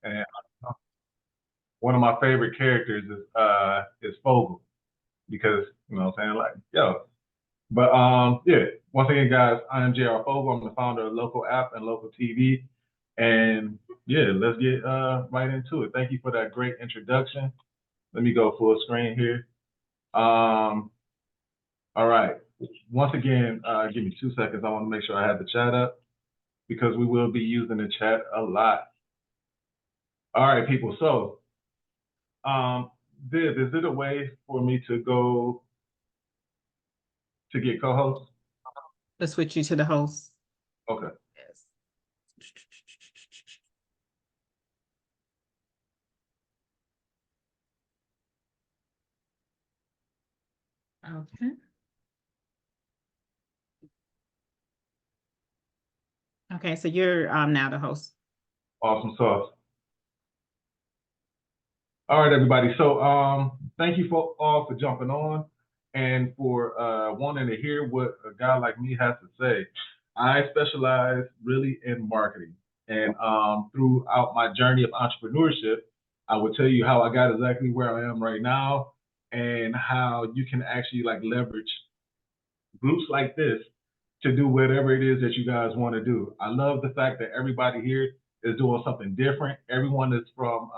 And one of my favorite characters is Fogle because you know what I'm saying, like, yo. But yeah, once again, guys, I am Jay.R Fogle. I'm the founder of Local App and Local TV. And yeah, let's get right into it. Thank you for that great introduction. Let me go full screen here. All right. Once again, give me 2 seconds. I want to make sure I have the chat up because we will be using the chat a lot. All right, people. So, Viv, is it a way for me to go to get co-hosts? Let's switch you to the host. Okay. Yes. Okay. Okay, so you're now the host. Awesome sauce. All right, everybody. So thank you all for jumping on and for wanting to hear what a guy like me has to say. I specialize really in marketing. And throughout my journey of entrepreneurship, I will tell you how I got exactly where I am right now and how you can actually like leverage groups like this to do whatever it is that you guys want to do. I love the fact that everybody here is doing something different. Everyone is from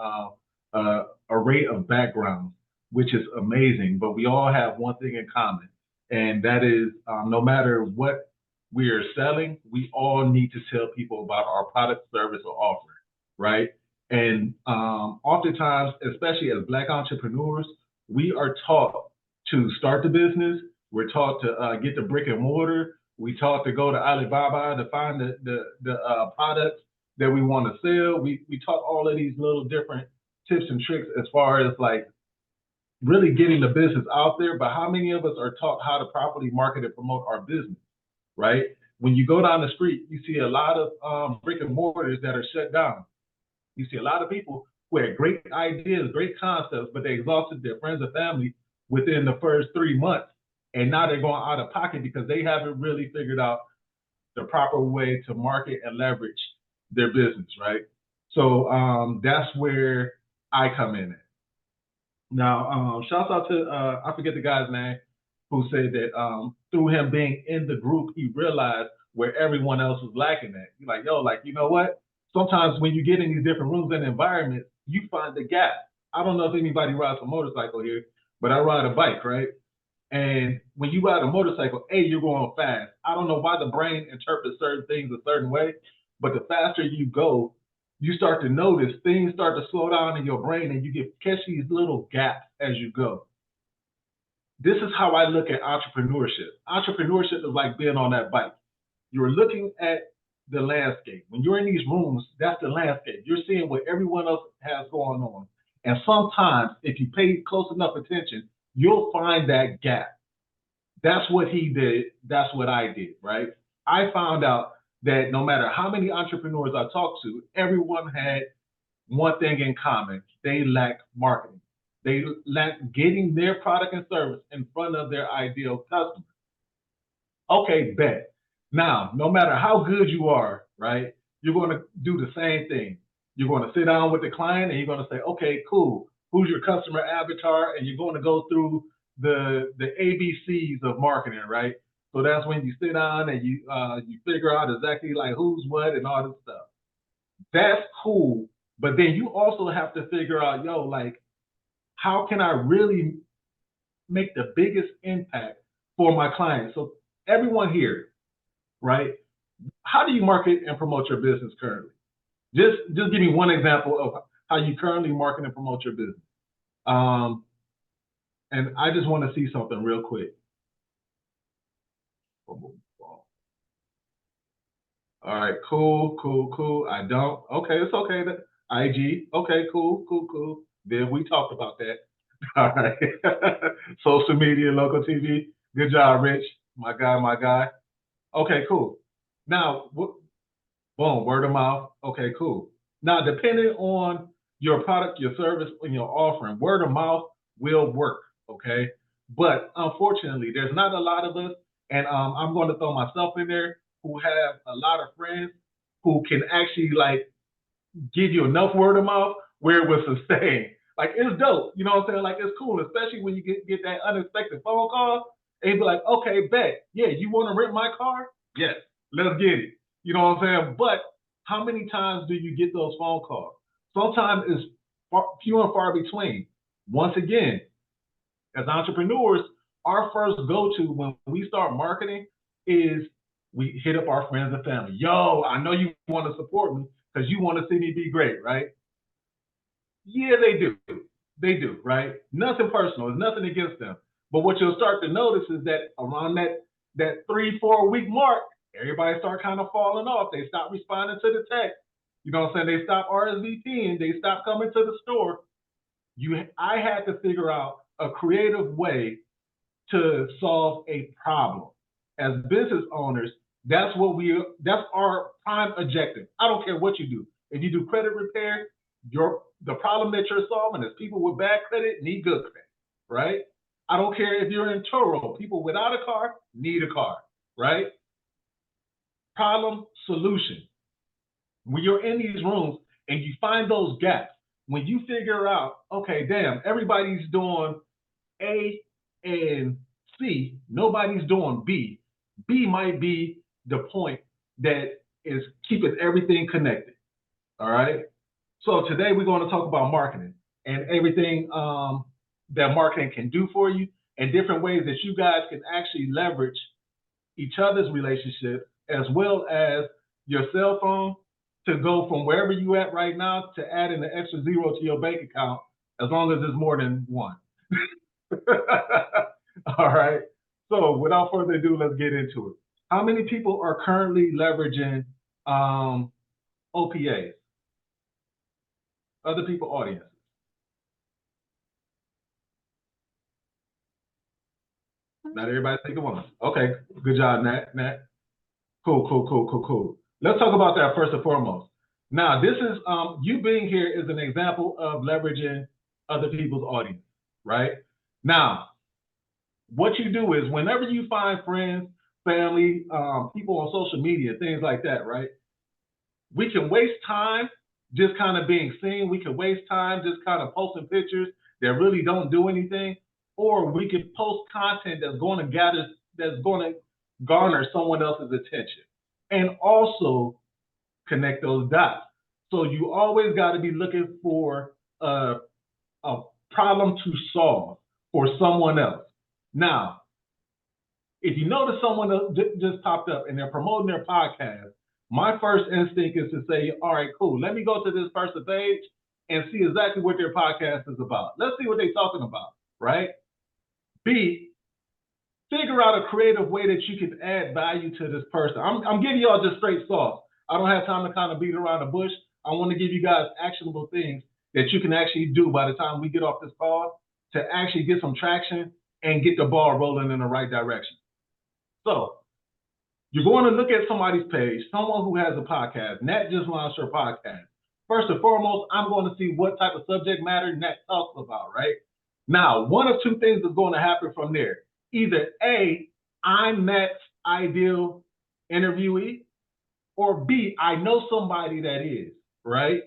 a array of backgrounds, which is amazing. But we all have one thing in common, and that is no matter what we are selling, we all need to tell people about our product, service, or offer, right? And oftentimes, especially as Black entrepreneurs, we are taught to start the business. We're taught to get the brick and mortar. We taught to go to Alibaba to find the products that we want to sell. We taught all of these little different tips and tricks as far as like really getting the business out there. But how many of us are taught how to properly market and promote our business, right? When you go down the street, you see a lot of brick and mortars that are shut down. You see a lot of people who had great ideas, great concepts, but they exhausted their friends and family within the first 3 months. And now they're going out of pocket because they haven't really figured out the proper way to market and leverage their business, right? So that's where I come in at. Now, shouts out to, I forget the guy's name, who said that through him being in the group, he realized where everyone else was lacking at. He's like, yo, like, you know what? Sometimes when you get in these different rooms and environments, you find the gap. I don't know if anybody rides a motorcycle here, but I ride a bike, right? And when you ride a motorcycle, you're going fast. I don't know why the brain interprets certain things a certain way, but the faster you go, you start to notice things start to slow down in your brain and you get catch these little gaps as you go. This is how I look at entrepreneurship. Entrepreneurship is like being on that bike. You're looking at the landscape. When you're in these rooms, that's the landscape. You're seeing what everyone else has going on. And sometimes, if you pay close enough attention, you'll find that gap. That's what he did. That's what I did, right? I found out that no matter how many entrepreneurs I talked to, everyone had one thing in common. They lack marketing. They lack getting their product and service in front of their ideal customer. Okay, bet. Now, no matter how good you are, right, you're going to do the same thing. You're going to sit down with the client and you're going to say, okay, cool. Who's your customer avatar? And you're going to go through the ABCs of marketing, right? So that's when you sit down and you figure out exactly like who's what and all this stuff. That's cool. But then you also have to figure out, yo, like, how can I really make the biggest impact for my clients? So everyone here, right? how do you market and promote your business currently? Just give me one example of how you currently market and promote your business. And I just want to see something real quick. All right, cool. I don't. Okay, it's okay. IG. Okay, cool. Then we talked about that. All right. Social media, local TV. Good job, Rich. My guy. Okay, cool. Now, boom, word of mouth. Okay, cool. Now, depending on your product, your service, and your offering, word of mouth will work. Okay. But unfortunately, there's not a lot of us, and I'm going to throw myself in there, who have a lot of friends who can actually like give you enough word of mouth where it will sustain. Like it's dope, you know what I'm saying? Like it's cool, especially when you get that unexpected phone call and you be like, okay, bet, yeah, you want to rent my car? Yes, let's get it. You know what I'm saying? But how many times do you get those phone calls? Sometimes it's few and far between. Once again, as entrepreneurs, our first go-to when we start marketing is we hit up our friends and family. Yo, I know you want to support me because you want to see me be great, right? Yeah, they do. They do, right? Nothing personal. It's nothing against them. But what you'll start to notice is that around that 3-4 week mark, everybody start kind of falling off. They stop responding to the text. You know what I'm saying? They stop RSVPing. They stop coming to the store. I had to figure out a creative way to solve a problem. As business owners, that's our prime objective. I don't care what you do. If you do credit repair, the problem that you're solving is people with bad credit need good credit, right? I don't care if you're in Turo, people without a car need a car, right? Problem, solution. When you're in these rooms and you find those gaps, when you figure out, okay, damn, everybody's doing A and C, nobody's doing B. B might be the point that is keeping everything connected. All right. So today we're going to talk about marketing and everything that marketing can do for you and different ways that you guys can actually leverage each other's relationship as well as your cell phone to go from wherever you at right now to adding an extra zero to your bank account as long as there's more than one. All right. So without further ado, let's get into it. How many people are currently leveraging OPAs? Other people audiences? Not everybody thinking one. Okay, good job, Nat. Cool. Let's talk about that first and foremost. Now, this is you being here is an example of leveraging other people's audience, right? Now, what you do is whenever you find friends, family, people on social media, things like that, right? We can waste time just kind of being seen. We can waste time just kind of posting pictures that really don't do anything, or we can post content that's going to garner someone else's attention, and also connect those dots. So you always got to be looking for a problem to solve for someone else. Now, if you notice someone just popped up and they're promoting their podcast, my first instinct is to say, all right, cool. Let me go to this person's page and see exactly what their podcast is about. Let's see what they're talking about, right? B, figure out a creative way that you can add value to this person. I'm giving y'all just straight sauce. I don't have time to kind of beat around the bush. I want to give you guys actionable things that you can actually do by the time we get off this call to actually get some traction and get the ball rolling in the right direction. So you're going to look at somebody's page, someone who has a podcast. Nat just launched her podcast. First and foremost, I'm going to see what type of subject matter Nat talks about, right? Now, one of two things is going to happen from there. Either A, I'm Nat's ideal interviewee, or B, I know somebody that is, right?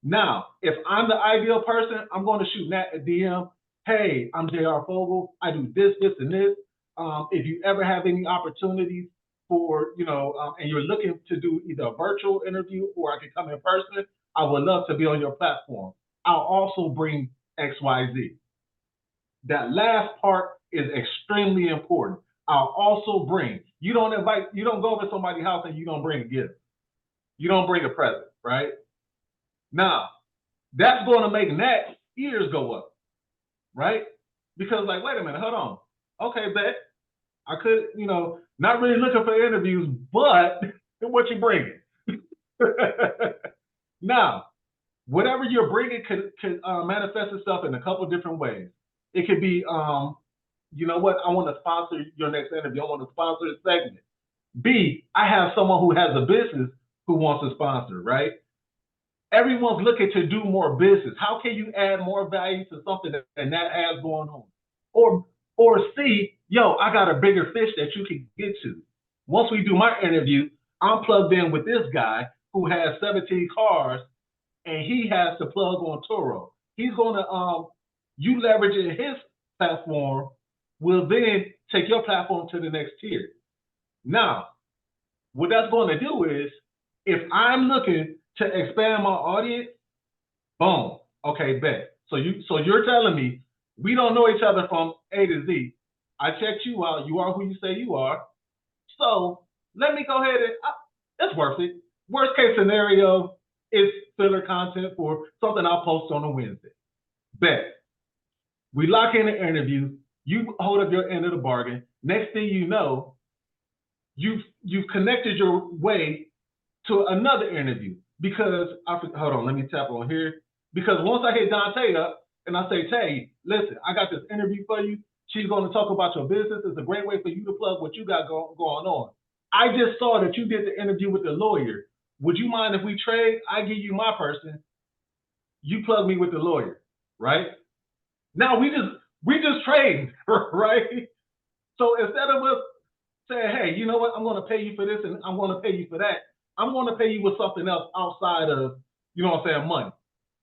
Now, if I'm the ideal person, I'm going to shoot Nat a DM. Hey, I'm Jay.R Fogle. I do this, and this. If you ever have any opportunities for, and you're looking to do either a virtual interview or I can come in person, I would love to be on your platform. I'll also bring XYZ. That last part is extremely important. I'll also bring. You don't go over somebody's house and you don't bring a gift. You don't bring a present, right? Now, that's going to make Nat's ears go up, right? Because like, wait a minute, hold on. Okay, bet. I could, not really looking for interviews, but what you bringing? Now, whatever you're bringing could manifest itself in a couple different ways. It could be, you know what? I want to sponsor your next interview. I want to sponsor a segment. B, I have someone who has a business who wants to sponsor, right? Everyone's looking to do more business. How can you add more value to something that has going on? Or C, yo, I got a bigger fish that you can get to. Once we do my interview, I'm plugged in with this guy who has 17 cars and he has to plug on Turo. He's going to, you leveraging his platform will then take your platform to the next tier. Now, what that's going to do is, if I'm looking to expand my audience, boom, okay, bet. So you're telling me we don't know each other from A to Z. I checked you out. You are who you say you are. So let me go ahead and it's worth it. Worst case scenario is filler content for something I'll post on a Wednesday. Bet. We lock in an interview. You hold up your end of the bargain. Next thing you know, you've connected your way to another interview. Because hold on, let me tap on here. Because once I hit Dante up and I say, Tay, listen, I got this interview for you. She's going to talk about your business. It's a great way for you to plug what you got going on. I just saw that you did the interview with the lawyer. Would you mind if we trade? I give you my person. You plug me with the lawyer, right? Now we just trade, right? So instead of us saying, hey, you know what? I'm going to pay you for this and I'm going to pay you for that. I'm going to pay you with something else outside of, money,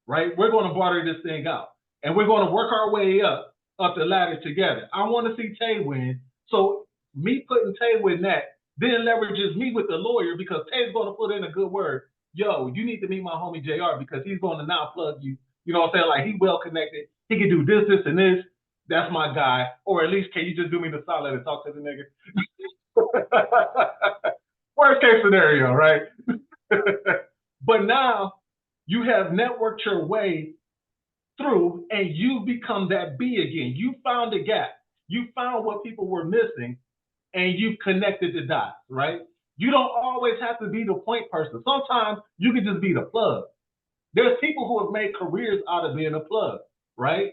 right? We're going to barter this thing out and we're going to work our way up the ladder together. I want to see Tay win. So me putting Tay with that then leverages me with the lawyer because Tay's going to put in a good word. Yo, you need to meet my homie Jay.R because he's going to now plug you. You know what I'm saying? Like he well connected. He can do this, this, and this. That's my guy. Or at least can you just do me the solid and talk to the nigga? Worst case scenario, right? But now you have networked your way through and you become that B again. You found a gap. You found what people were missing and you've connected the dots, right? You don't always have to be the point person. Sometimes you can just be the plug. There's people who have made careers out of being a plug, right?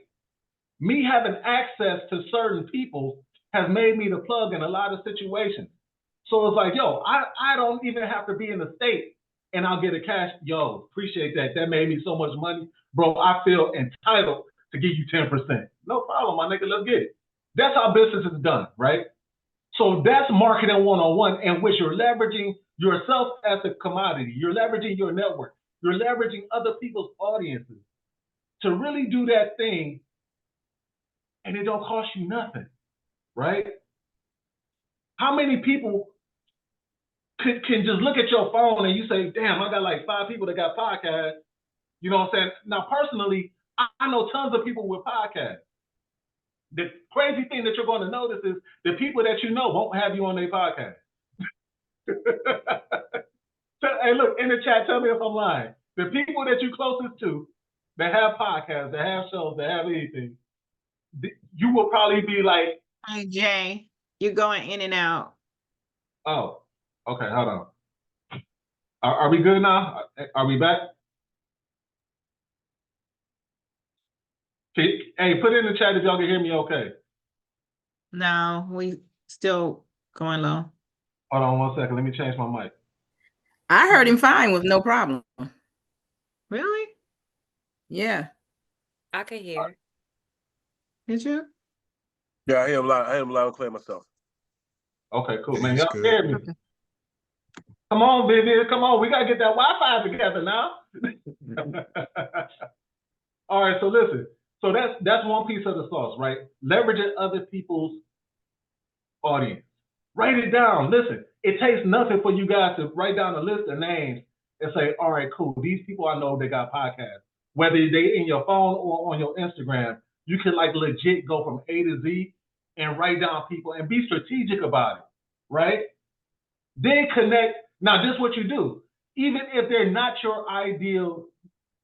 Me having access to certain people has made me the plug in a lot of situations. So it's like, yo, I don't even have to be in the state and I'll get a cash. Yo, appreciate that. That made me so much money. Bro, I feel entitled to give you 10%. No problem, my nigga, let's get it. That's how business is done, right? So that's marketing one-on-one in which you're leveraging yourself as a commodity. You're leveraging your network. You're leveraging other people's audiences to really do that thing and it don't cost you nothing, right? How many people can just look at your phone and you say, damn, I got like 5 people that got podcasts. You know what I'm saying? Now, personally, I know tons of people with podcasts. The crazy thing that you're going to notice is the people that you know won't have you on their podcast. So, hey, look, in the chat, tell me if I'm lying. The people that you're closest to that have podcasts, that have shows, that have anything, you will probably be like, Hey, Jay, you're going in and out. oh, okay, hold on. Are we good now? Are we back? Hey, put it in the chat if y'all can hear me okay. No, we still going low. Hold on 1 second. Let me change my mic. I heard him fine with no problem. Really? Yeah. I could hear. Did you? Yeah, I hear him loud and clear myself. Okay, cool, Yeah, man. he's Y'all good. hear me? Okay. Come on, Vivian. Come on. We got to get that Wi-Fi together now. All right, so listen. So that's one piece of the sauce, right? Leveraging other people's audience. Write it down. Listen, it takes nothing for you guys to write down a list of names and say, all right, cool. These people I know they got podcasts. Whether they in your phone or on your Instagram, you can like legit go from A to Z and write down people and be strategic about it, right? Then connect. Now, this is what you do. Even if they're not your ideal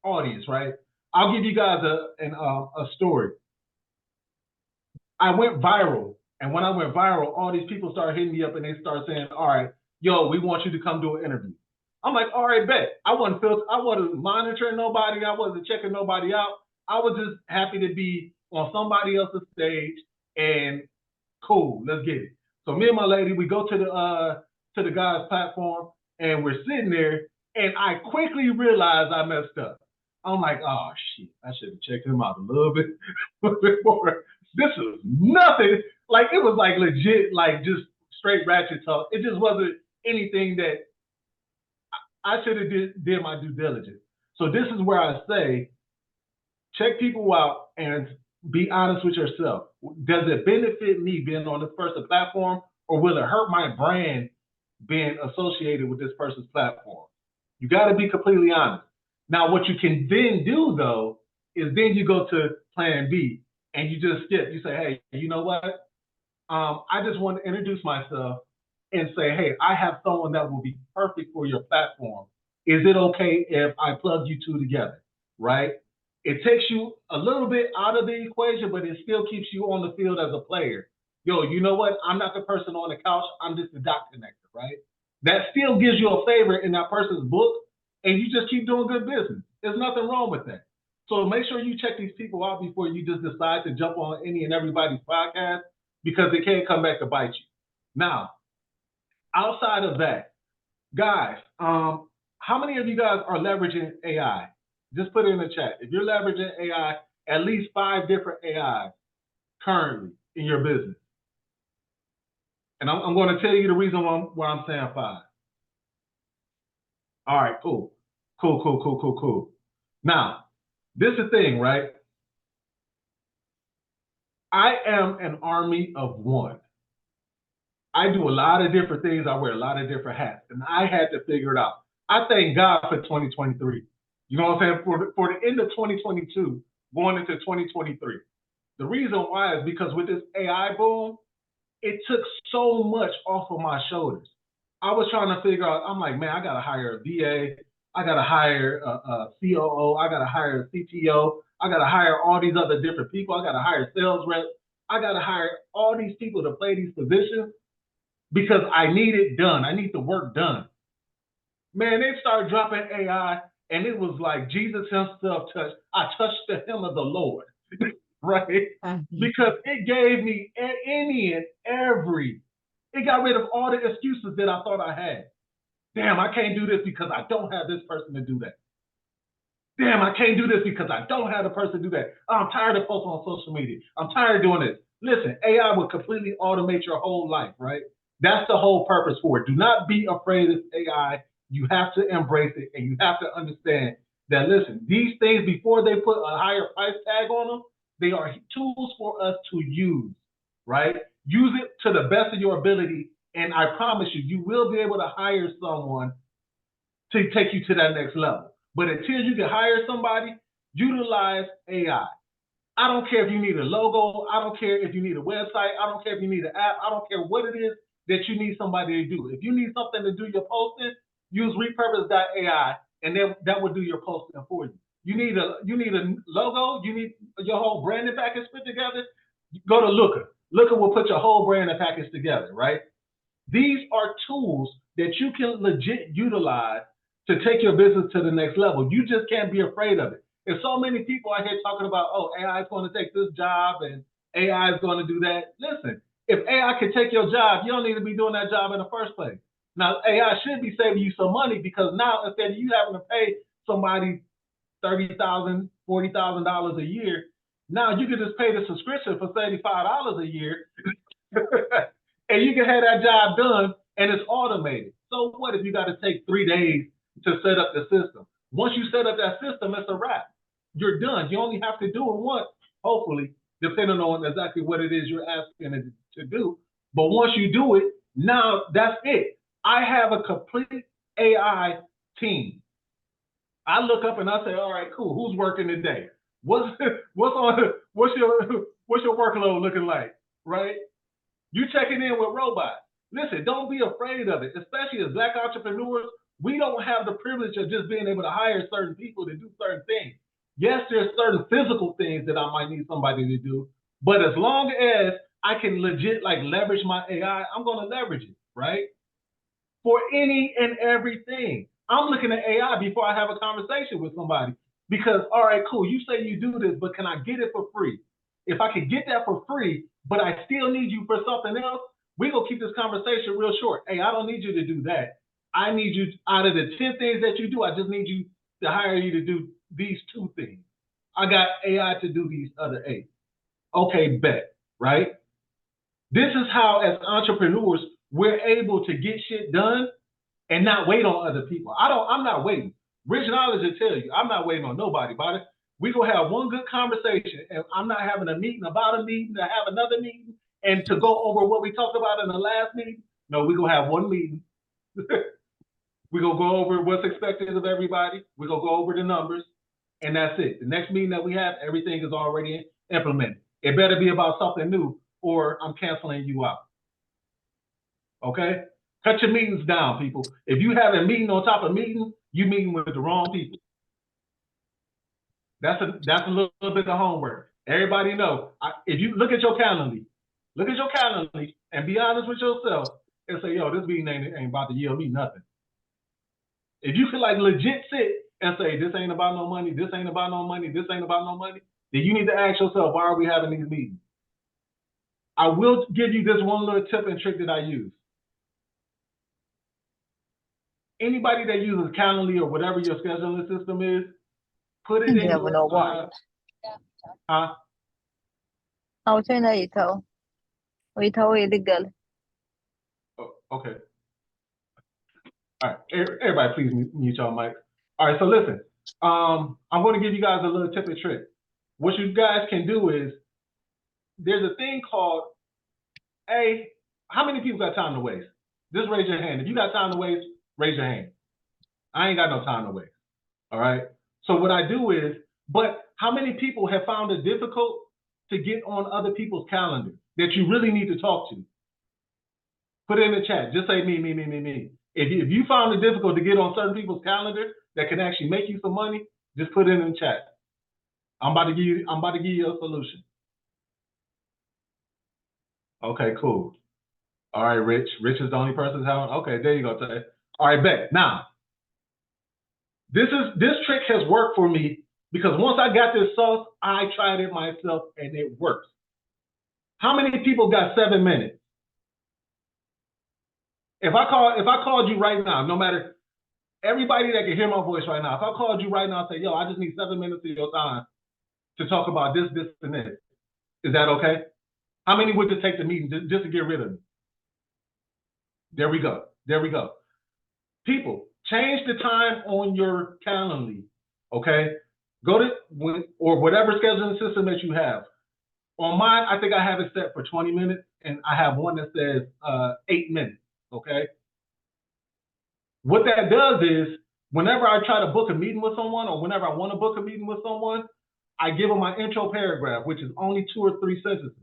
audience, right? I'll give you guys a story. I went viral, and when I went viral, all these people started hitting me up and they started saying, "All right, yo, we want you to come do an interview." I'm like, "All right, bet." I wasn't monitoring nobody. I wasn't checking nobody out. I was just happy to be on somebody else's stage and cool, let's get it. So me and my lady, we go to the guy's platform and we're sitting there, and I quickly realized I messed up. I'm like, "Oh shit, I should have checked him out a little bit before." This was nothing. Like, it was like legit, like just straight ratchet talk. It just wasn't anything that I should have did my due diligence. So this is where I say, check people out and be honest with yourself. Does it benefit me being on this person's platform, or will it hurt my brand being associated with this person's platform? You got to be completely honest. Now, what you can then do, though, is then you go to plan B and you just skip. You say, "Hey, you know what? I just want to introduce myself and say, hey, I have someone that will be perfect for your platform. Is it okay if I plug you two together?" Right? It takes you a little bit out of the equation, but it still keeps you on the field as a player. Yo, you know what? I'm not the person on the couch. I'm just the dot connector, right? That still gives you a favor in that person's book, and you just keep doing good business. There's nothing wrong with that. So make sure you check these people out before you just decide to jump on any and everybody's podcast, because it can't come back to bite you. Now, outside of that, guys, how many of you guys are leveraging AI? Just put it in the chat. If you're leveraging AI, at least 5 different AIs currently in your business. And I'm going to tell you the reason why I'm saying 5. All right, cool. Cool. Now, this is the thing, right? I am an army of one. I do a lot of different things. I wear a lot of different hats, and I had to figure it out. I thank God for 2023. You know what I'm saying? For the end of 2022, going into 2023. The reason why is because with this AI boom, it took so much off of my shoulders. I was trying to figure out, I'm like, man, I got to hire a VA. I got to hire a COO. I got to hire a CTO. I got to hire all these other different people. I got to hire sales reps. I got to hire all these people to play these positions because I need it done. I need the work done. Man, they started dropping AI, and it was like Jesus himself touched. I touched the hem of the Lord, right? Because it gave me any and every. It got rid of all the excuses that I thought I had. Damn, I can't do this because I don't have this person to do that. Damn, I can't do this because I don't have the person to do that. I'm tired of posting on social media. I'm tired of doing this. Listen, AI will completely automate your whole life, right? That's the whole purpose for it. Do not be afraid of AI. You have to embrace it, and you have to understand that, listen, these things, before they put a higher price tag on them, they are tools for us to use, right? Use it to the best of your ability, and I promise you, you will be able to hire someone to take you to that next level. But until you can hire somebody, utilize AI. I don't care if you need a logo. I don't care if you need a website. I don't care if you need an app. I don't care what it is that you need somebody to do. If you need something to do your posting, use repurpose.ai, and that will do your posting for you. You need a logo. You need your whole branding package put together. Go to Looker. Looker will put your whole branding package together, right? These are tools that you can legit utilize to take your business to the next level. You just can't be afraid of it. There's so many people out here talking about, oh, AI is going to take this job and AI is going to do that. Listen, if AI can take your job, you don't need to be doing that job in the first place. Now, AI should be saving you some money, because now instead of you having to pay somebody $30,000, $40,000 a year, now you can just pay the subscription for $75 a year, and you can have that job done, and it's automated. So what if you got to take 3 days to set up the system? Once you set up that system, it's a wrap. You're done. You only have to do it once, hopefully, depending on exactly what it is you're asking it to do. But once you do it, now that's it. I have a complete AI team. I look up and I say, all right, cool. Who's working today? What's your workload looking like? right? You checking in with robots. Listen, don't be afraid of it, especially as Black entrepreneurs. We don't have the privilege of just being able to hire certain people to do certain things. Yes, there's certain physical things that I might need somebody to do, but as long as I can legit like leverage my AI, I'm going to leverage it, right? For any and everything. I'm looking at AI before I have a conversation with somebody because, all right, cool, you say you do this, but can I get it for free? If I could get that for free, but I still need you for something else, we're going to keep this conversation real short. Hey, I don't need you to do that. I need you, out of the 10 things that you do, I just need you to hire you to do these 2 things. I got AI to do these other 8. Okay, bet, right? This is how, as entrepreneurs, we're able to get shit done and not wait on other people. I'm not waiting. Rich Knowledge will tell you, I'm not waiting on nobody about it. We gonna have one good conversation, and I'm not having a meeting about a meeting to have another meeting and to go over what we talked about in the last meeting. No, we're gonna have one meeting. We're gonna go over what's expected of everybody. We're gonna go over the numbers, and that's it. The next meeting that we have, everything is already implemented. It better be about something new, or I'm canceling you out. Okay? Cut your meetings down, people. If you have a meeting on top of meeting, you meeting with the wrong people. That's a little bit of homework. Everybody know. If you look at your calendar, and be honest with yourself and say, yo, this meeting ain't about to yield me nothing. If you can like legit sit and say, this ain't about no money, this ain't about no money, this ain't about no money, then you need to ask yourself, why are we having these meetings? I will give you this one little tip and trick that I use. Anybody that uses Calendly or whatever your scheduling system is, put it in never know why. huh? I'll turn later. Wait, illegal. Oh, okay. All right, everybody please mute y'all mic. All right, so listen, I'm going to give you guys a little tip and trick. What you guys can do is, there's a thing called, hey, how many people got time to waste? Just raise your hand. If you got time to waste, raise your hand. I ain't got no time to waste, all right? So what I do is, but how many people have found it difficult to get on other people's calendar that you really need to talk to? Put it in the chat. Just say me. If you found it difficult to get on certain people's calendar that can actually make you some money, just put it in the chat. I'm about to give you a solution. Okay, cool. All right, Rich. Rich is the only person having. Okay, there you go. All right, bet. Now, this trick has worked for me because once I got this sauce, I tried it myself and it works. How many people got 7 minutes? If I called you right now, no matter everybody that can hear my voice right now, if I called you right now and say, yo, I just need 7 minutes of your time to talk about this, and this, is that okay? How many would it take the meeting just to get rid of me? There we go. People, change the time on your Calendly, okay? Go to, or whatever scheduling system that you have. On mine, I think I have it set for 20 minutes, and I have one that says 8 minutes, okay? What that does is, whenever I try to book a meeting with someone, or whenever I want to book a meeting with someone, I give them my intro paragraph, which is only 2 or 3 sentences.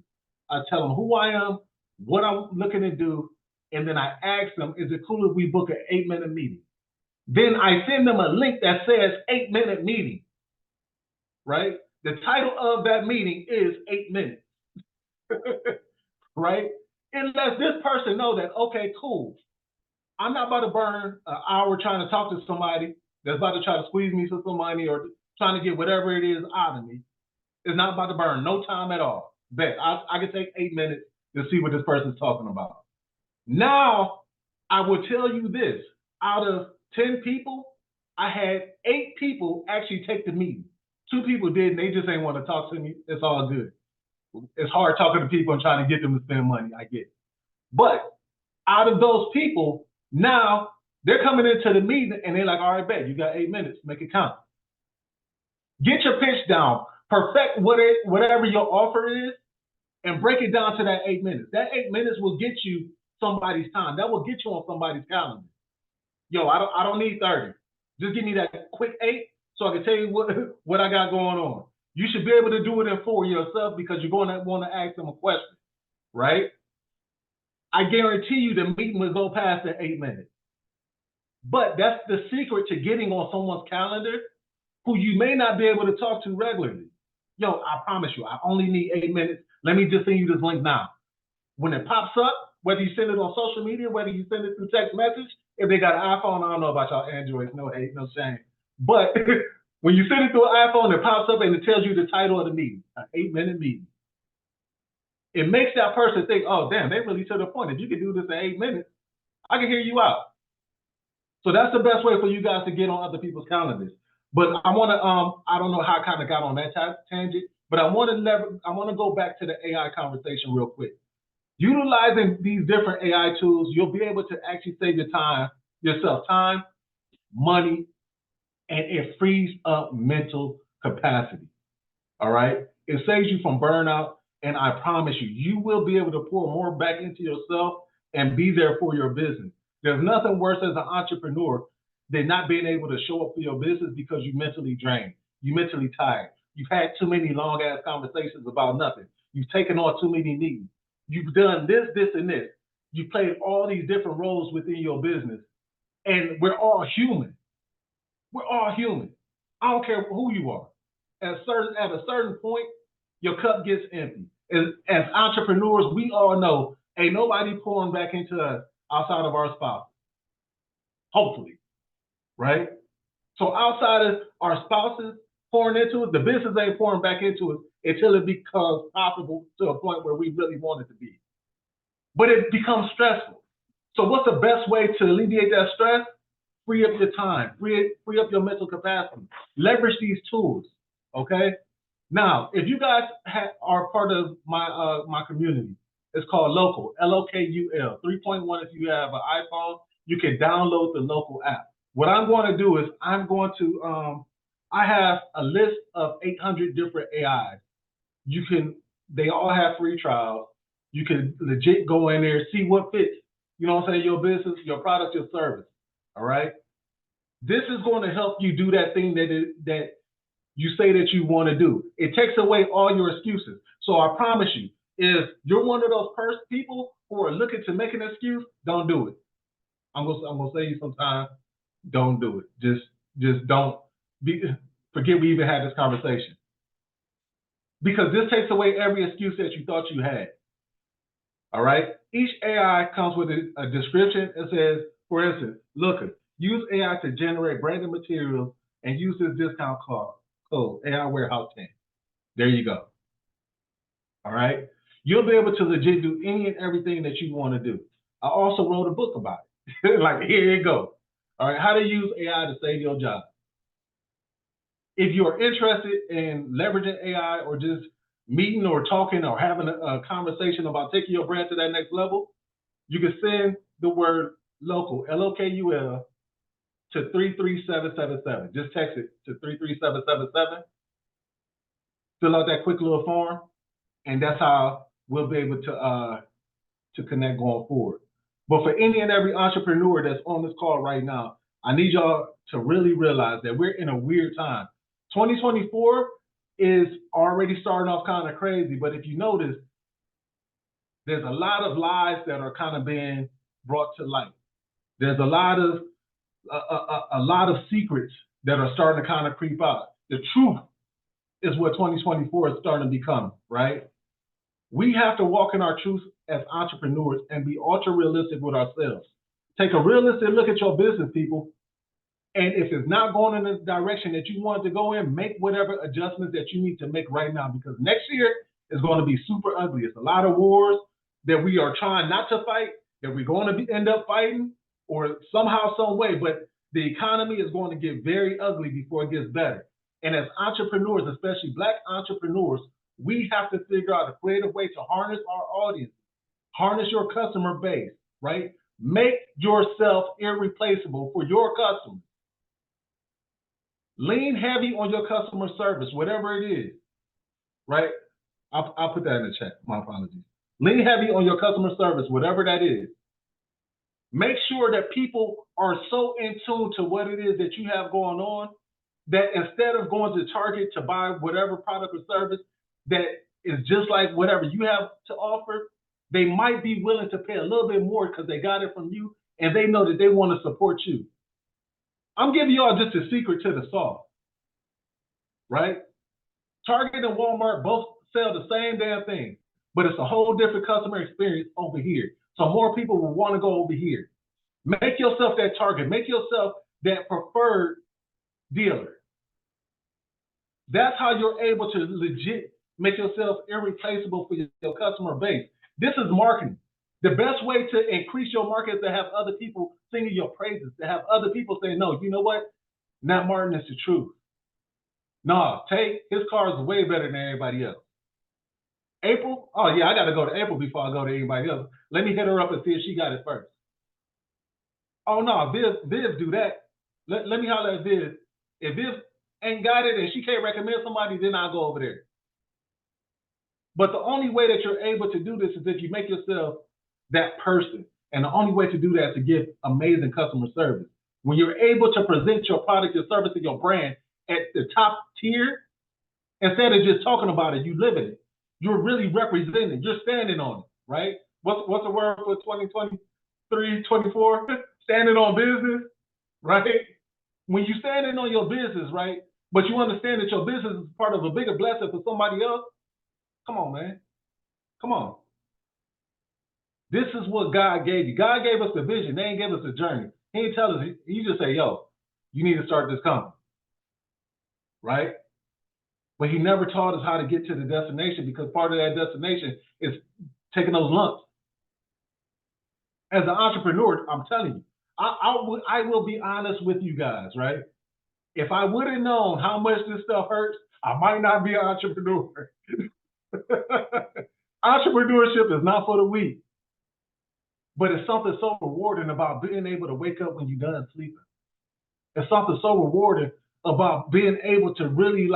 I tell them who I am, what I'm looking to do, and then I ask them, is it cool if we book an 8-minute meeting? Then I send them a link that says 8-minute meeting, right? The title of that meeting is 8 minutes, right? It lets this person know that, okay, cool. I'm not about to burn an hour trying to talk to somebody that's about to try to squeeze me for some money or trying to get whatever it is out of me. It's not about to burn no time at all. Bet I can take 8 minutes to see what this person's talking about. Now, I will tell you this, out of 10 people, I had 8 people actually take the meeting. 2 people didn't, they just ain't want to talk to me. It's all good. It's hard talking to people and trying to get them to spend money, I get it. But out of those people, now they're coming into the meeting and they're like, all right, bet, you got 8 minutes, make it count. Get your pitch down, perfect whatever your offer is, and break it down to that 8 minutes. That 8 minutes will get you somebody's time. That will get you on somebody's calendar. Yo, I don't need 30. Just give me that quick 8 so I can tell you what I got going on. You should be able to do it in 4 yourself because you're going to want to ask them a question. right? I guarantee you the meeting will go past the 8 minutes. But that's the secret to getting on someone's calendar who you may not be able to talk to regularly. Yo, I promise you, I only need 8 minutes. Let me just send you this link now. When it pops up, whether you send it on social media, whether you send it through text message, if they got an iPhone, I don't know about y'all Androids, no hate, no shame. But when you send it through an iPhone, it pops up and it tells you the title of the meeting, an 8-minute meeting. It makes that person think, oh, damn, they really to the point. If you can do this in 8 minutes, I can hear you out. So that's the best way for you guys to get on other people's calendars. But I want to, I don't know how I kind of got on that tangent, but I want to go back to the AI conversation real quick. Utilizing these different AI tools, you'll be able to actually save yourself time, money, and it frees up mental capacity. All right? It saves you from burnout, and I promise you, you will be able to pour more back into yourself and be there for your business. There's nothing worse as an entrepreneur than not being able to show up for your business because you're mentally drained, you're mentally tired. You've had too many long-ass conversations about nothing. You've taken on too many meetings. You've done this, this, and this. You played all these different roles within your business, and we're all human. We're all human. I don't care who you are. At a certain point, your cup gets empty. As entrepreneurs, we all know ain't nobody pouring back into us outside of our spouse. Hopefully, right? So outside of our spouses pouring into it, the business ain't pouring back into it until it becomes profitable to a point where we really want it to be. But it becomes stressful. So what's the best way to alleviate that stress? Free up your time, free up your mental capacity. Leverage these tools, okay? Now, if you guys are part of my community, it's called Local, L-O-K-U-L, 3.1 if you have an iPhone, you can download the Local app. What I'm going to do is I'm going to, I have a list of 800 different AIs. They all have free trials. You can legit go in there, see what fits, you know what I'm saying, your business, your product, your service, all right? This is going to help you do that thing that you say that you want to do. It takes away all your excuses. So I promise you, if you're one of those people who are looking to make an excuse, don't do it. I'm gonna save you some time. Don't do it. Just don't forget we even had this conversation. Because this takes away every excuse that you thought you had. All right. Each AI comes with a description. It says, for instance, look, use AI to generate branded materials and use this discount code AI Warehouse 10. There you go. All right. You'll be able to legit do any and everything that you want to do. I also wrote a book about it. Like, here you go. All right. How to use AI to save your job. If you're interested in leveraging AI or just meeting or talking or having a conversation about taking your brand to that next level, you can send the word local, L-O-K-U-L, to 33777. Just text it to 33777. Fill out that quick little form, and that's how we'll be able to connect going forward. But for any and every entrepreneur that's on this call right now, I need y'all to really realize that we're in a weird time. 2024 is already starting off kind of crazy, but if you notice, there's a lot of lies that are kind of being brought to light. There's a lot of secrets that are starting to kind of creep out. The truth is what 2024 is starting to become, right? We have to walk in our truth as entrepreneurs and be ultra realistic with ourselves. Take a realistic look at your business, people. And if it's not going in the direction that you want it to go in, make whatever adjustments that you need to make right now, because next year is going to be super ugly. It's a lot of wars that we are trying not to fight, that we're going to end up fighting, or somehow, some way, but the economy is going to get very ugly before it gets better. And as entrepreneurs, especially Black entrepreneurs, we have to figure out a creative way to harness our audience, harness your customer base, right? Make yourself irreplaceable for your customers. Lean heavy on your customer service, whatever it is, right? I'll put that in the chat, my apologies. Lean heavy on your customer service, whatever that is. Make sure that people are so in tune to what it is that you have going on that instead of going to Target to buy whatever product or service that is just like whatever you have to offer, they might be willing to pay a little bit more because they got it from you and they know that they want to support you. I'm giving y'all just a secret to the sauce, right? Target and Walmart both sell the same damn thing, but it's a whole different customer experience over here. So more people will want to go over here. Make yourself that Target. Make yourself that preferred dealer. That's how you're able to legit make yourself irreplaceable for your customer base. This is marketing. The best way to increase your market is to have other people singing your praises, to have other people say, no, you know what? Nat Martin is the truth. Nah, his car is way better than everybody else. April? Oh, yeah, I got to go to April before I go to anybody else. Let me hit her up and see if she got it first. Oh, no, Viv do that. Let me holler at Viv. If Viv ain't got it and she can't recommend somebody, then I'll go over there. But the only way that you're able to do this is if you make yourself that person. And the only way to do that is to give amazing customer service. When you're able to present your product, your service, and your brand at the top tier, instead of just talking about it, you live in it. You're really representing. You're standing on it, right? What's the word for 2023, 24? Standing on business, right? When you're standing on your business, right? But you understand that your business is part of a bigger blessing for somebody else. Come on, man. Come on. This is what God gave you. God gave us the vision. They ain't give us a journey. He didn't tell us. He just say, yo, you need to start this company, right? But he never taught us how to get to the destination, because part of that destination is taking those lumps. As an entrepreneur, I'm telling you, I will be honest with you guys, right? If I would have known how much this stuff hurts, I might not be an entrepreneur. Entrepreneurship is not for the weak, but it's something so rewarding about being able to wake up when you're done sleeping. It's something so rewarding about being able to really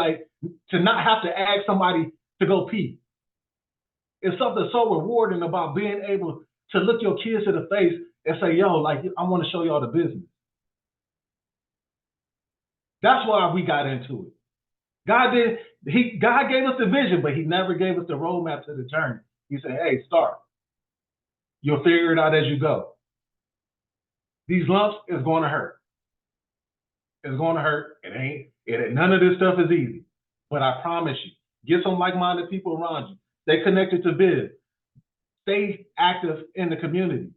to not have to ask somebody to go pee. It's something so rewarding about being able to look your kids in the face and say, yo, I want to show y'all the business. That's why we got into it. God gave us the vision, but he never gave us the roadmap to the journey. He said, hey, start. You'll figure it out as you go. These lumps is going to hurt. It's going to hurt. None of this stuff is easy. But I promise you, get some like-minded people around you. Stay connected to Biz. Stay active in the community.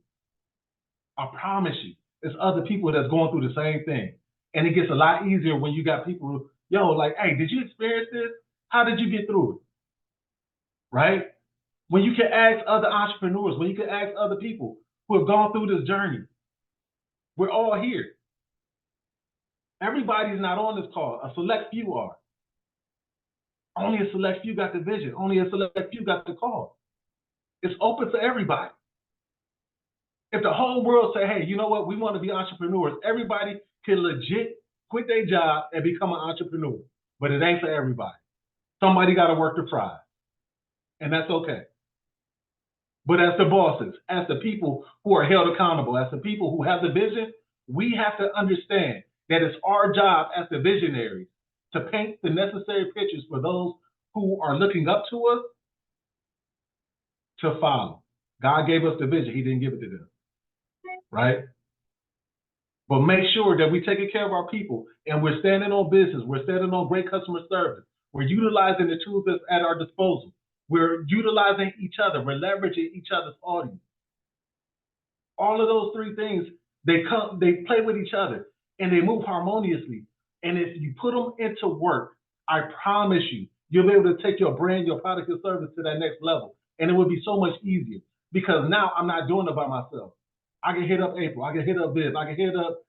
I promise you, there's other people that's going through the same thing. And it gets a lot easier when you got people, hey, did you experience this? How did you get through it? Right? When you can ask other entrepreneurs, when you can ask other people who have gone through this journey. We're all here. Everybody's not on this call. A select few are. Only a select few got the vision. Only a select few got the call. It's open to everybody. If the whole world say, hey, you know what? We want to be entrepreneurs. Everybody can legit quit their job and become an entrepreneur. But it ain't for everybody. Somebody got to work to thrive. And that's okay. But as the bosses, as the people who are held accountable, as the people who have the vision, we have to understand that it's our job as the visionaries to paint the necessary pictures for those who are looking up to us to follow. God gave us the vision. He didn't give it to them, right? But make sure that we're taking care of our people and we're standing on business. We're standing on great customer service. We're utilizing the tools that's at our disposal. We're utilizing each other. We're leveraging each other's audience. All of those three things, they play with each other and they move harmoniously. And if you put them into work, I promise you, you'll be able to take your brand, your product, your service to that next level. And it will be so much easier because now I'm not doing it by myself. I can hit up April. I can hit up Viv. I can hit up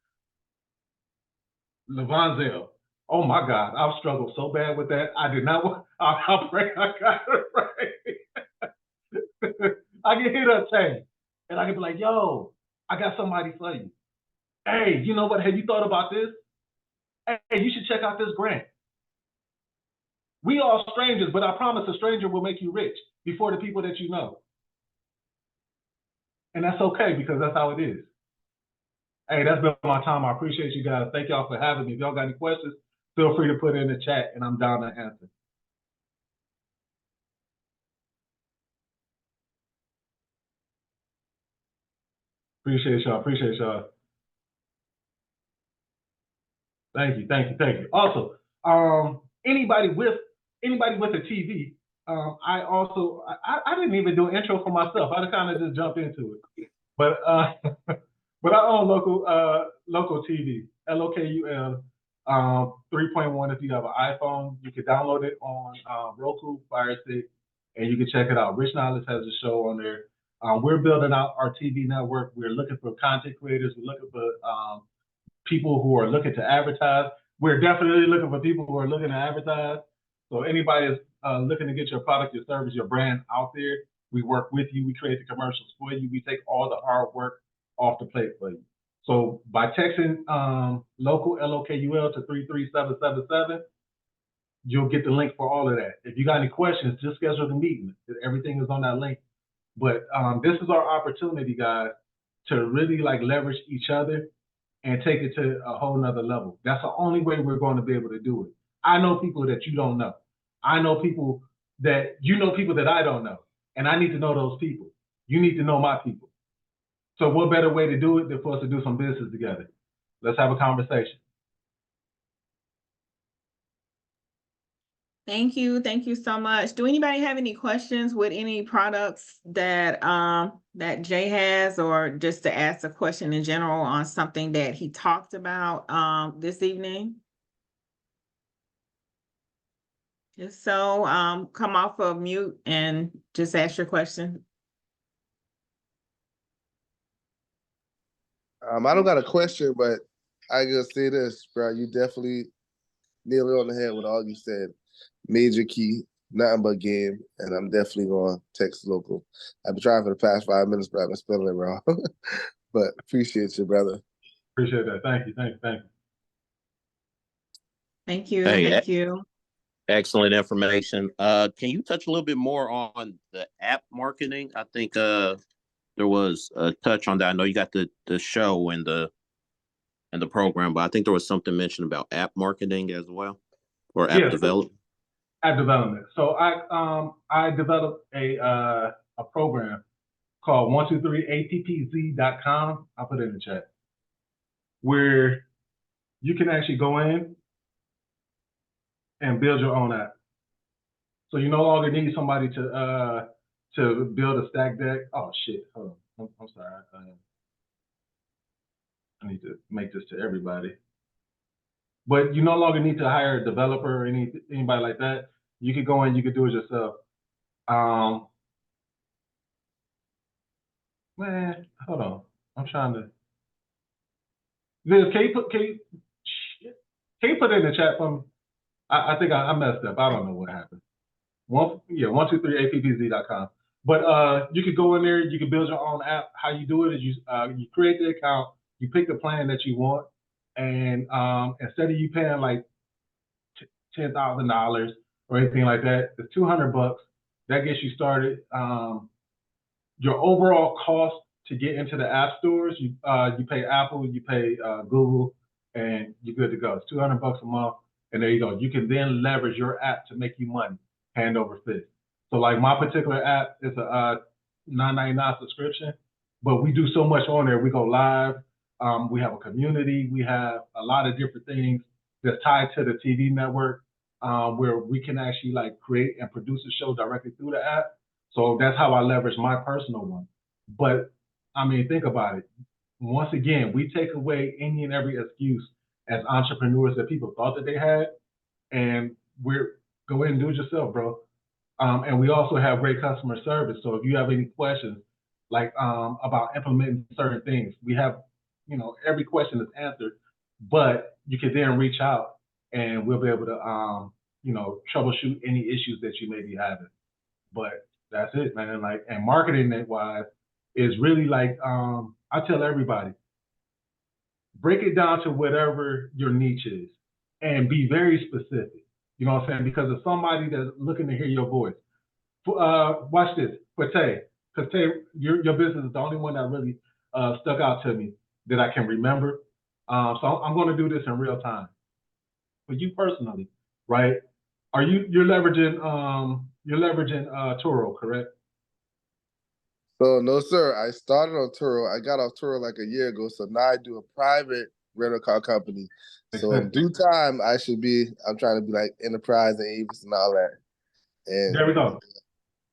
Levonzel. Oh my God, I've struggled so bad with that. I did not want, I'll pray I got it right. I can hit up Tay and I can be like, yo, I got somebody for you. Hey, you know what? Have you thought about this? Hey, you should check out this grant. We are strangers, but I promise a stranger will make you rich before the people that you know. And that's okay because that's how it is. Hey, that's been my time. I appreciate you guys. Thank y'all for having me. If y'all got any questions, feel free to put it in the chat and I'm down to answer. Appreciate y'all. Appreciate y'all. Thank you. Thank you. Thank you. Also, anybody with a TV, I didn't even do an intro for myself. I kind of just jumped into it. But but I own local TV, LOKUL 3.1. If you have an iPhone, you can download it on Roku, Fire Stick, and you can check it out. Rich Knowledge has a show on there. We're building out our TV network. We're looking for content creators. We're looking for people who are looking to advertise. We're definitely looking for people who are looking to advertise. So anybody is looking to get your product, your service, your brand out there, we work with you. We create the commercials for you. We take all the hard work off the plate for you. So by texting local LOKUL to 33777, you'll get the link for all of that. If you got any questions, just schedule the meeting. Everything is on that link. But this is our opportunity, guys, to really like leverage each other and take it to a whole nother level. That's the only way we're going to be able to do it. I know people that you don't know. I know people that you know people that I don't know. And I need to know those people. You need to know my people. So what better way to do it than for us to do some business together? Let's have a conversation. Thank you. Thank you so much. Do anybody have any questions with any products that that Jay has, or just to ask a question in general on something that he talked about this evening? If so, come off of mute and just ask your question. I don't got a question, but I just say this, bro. You definitely nailed it on the head with all you said. Major key, nothing but game, and I'm definitely going to text local. I've been trying for the past 5 minutes, but I've been spelling it wrong. But appreciate you, brother. Appreciate that. Thank you. Thank you. Thank you. Thank you. Hey, Thank you. excellent information. Can you touch a little bit more on the app marketing? I think there was a touch on that. I know you got the show and the program, but I think there was something mentioned about app marketing as well, or app development. App development. So I developed a program called 123appz.com. I'll put it in the chat, where you can actually go in and build your own app. So you no longer need somebody to build a stack deck. Oh shit! Hold on. I'm sorry. I need to make this to everybody. But you no longer need to hire a developer or anybody like that. You could go in, you could do it yourself. Man, hold on. I'm trying to. Liz, can you put it in the chat for me? I think I messed up. I don't know what happened. 123appz.com. But you could go in there, you could build your own app. How you do it is you create the account, you pick the plan that you want, and instead of you paying like $10,000 or anything like that, it's $200. That gets you started. Your overall cost to get into the app stores, you pay Apple, you pay Google, and you're good to go. It's $200 a month, and there you go. You can then leverage your app to make you money, hand over fist. So like my particular app is a $9.99 subscription, but we do so much on there. We go live. We have a community. We have a lot of different things that's tied to the TV network, where we can actually like create and produce a show directly through the app. So that's how I leverage my personal one. But I mean, think about it. Once again, we take away any and every excuse as entrepreneurs that people thought that they had, and we're go ahead and do it yourself, bro. And we also have great customer service. So if you have any questions, like about implementing certain things, we have, every question is answered. But you can then reach out, and we'll be able to, troubleshoot any issues that you may be having. But that's it, man. And marketing wise is really like, I tell everybody, break it down to whatever your niche is and be very specific. You know what I'm saying? Because if somebody that's looking to hear your voice, watch this, for Tay, because Tay, your business is the only one that really stuck out to me that I can remember. So I'm going to do this in real time. For you personally, right? You're leveraging Turo, correct? So no, sir. I started on Turo. I got off Turo like a year ago. So now I do a private rental car company. So in due time, I'm trying to be like Enterprise and Avis and all that. And There we go.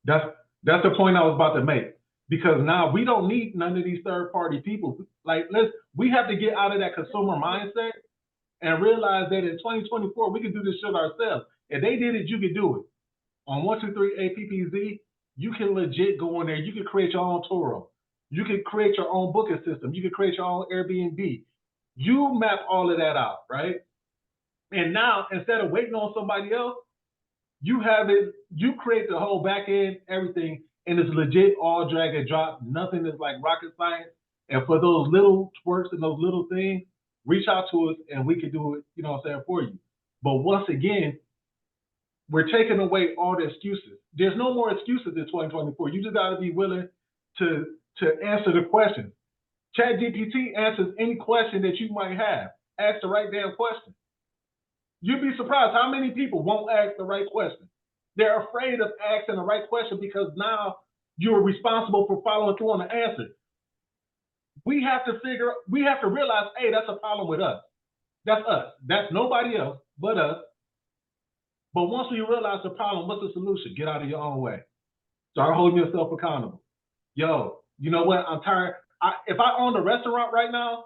That's the point I was about to make. Because now we don't need none of these third-party people. Like, we have to get out of that consumer mindset and realize that in 2024 we can do this shit ourselves. If they did it, you could do it. On 123 APPZ, you can legit go in there. You can create your own Turo. You can create your own booking system. You can create your own Airbnb. You map all of that out, right? And now, instead of waiting on somebody else, you have it, you create the whole back end, everything, and it's legit all drag and drop. Nothing is like rocket science. And for those little twerks and those little things, reach out to us and we can do it, you know what I'm saying, for you. But once again, we're taking away all the excuses. There's no more excuses in 2024. You just got to be willing to answer the question. ChatGPT answers any question that you might have. Ask the right damn question. You'd be surprised how many people won't ask the right question. They're afraid of asking the right question because now you're responsible for following through on the answer. We have to realize, hey, that's a problem with us. That's us. That's nobody else but us. But once you realize the problem, what's the solution? Get out of your own way. Start holding yourself accountable. Yo, you know what? I'm tired. If I owned a restaurant right now,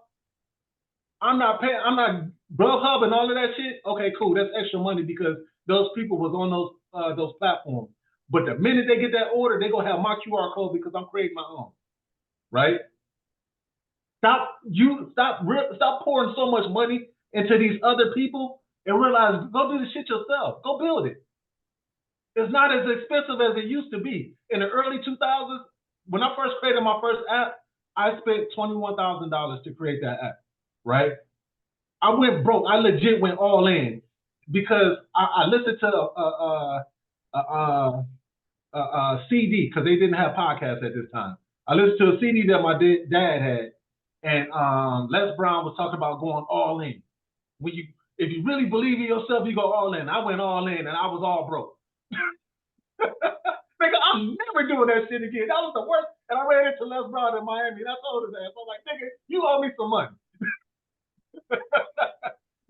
I'm not Grubhub and all of that shit. Okay, cool. That's extra money because those people was on those platforms. But the minute they get that order, they're gonna have my QR code because I'm creating my own. Right? Stop pouring so much money into these other people and realize, go do the shit yourself. Go build it. It's not as expensive as it used to be. In the early 2000s, when I first created my first app, I spent $21,000 to create that app, right? I went broke. I legit went all in because I listened to a CD because they didn't have podcasts at this time. I listened to a CD that my dad had, and Les Brown was talking about going all in. If you really believe in yourself, you go all in. I went all in, and I was all broke. Nigga, I'm never doing that shit again. That was the worst. And I ran into Les Brown in Miami, and I told his ass, I'm like, nigga, you owe me some money. So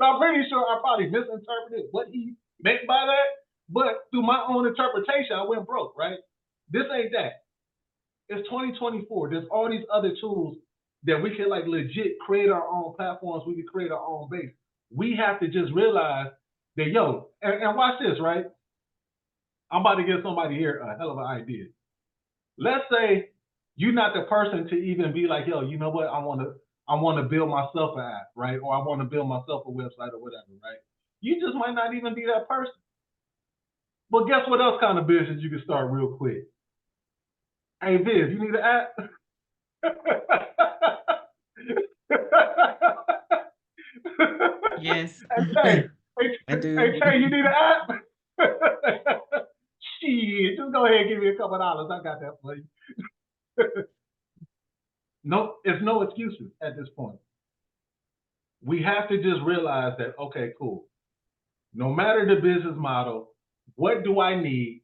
I'm pretty sure I probably misinterpreted what he meant by that, but through my own interpretation, I went broke, right? This ain't that. It's 2024. There's all these other tools that we can like legit create our own platforms. We can create our own base. We have to just realize that, yo, and watch this, right? I'm about to give somebody here a hell of an idea. Let's say you're not the person to even be like, yo, you know what? I want to build myself an app, right? Or I want to build myself a website or whatever, right? You just might not even be that person. But guess what else kind of business you can start real quick? Hey, Viz, you need an app? Yes. Hey, I do. Hey, Tay, you need an app? Shit, just go ahead and give me a couple dollars. I got that for you. No, it's no excuses at this point. We have to just realize that, okay, cool. No matter the business model, what do I need?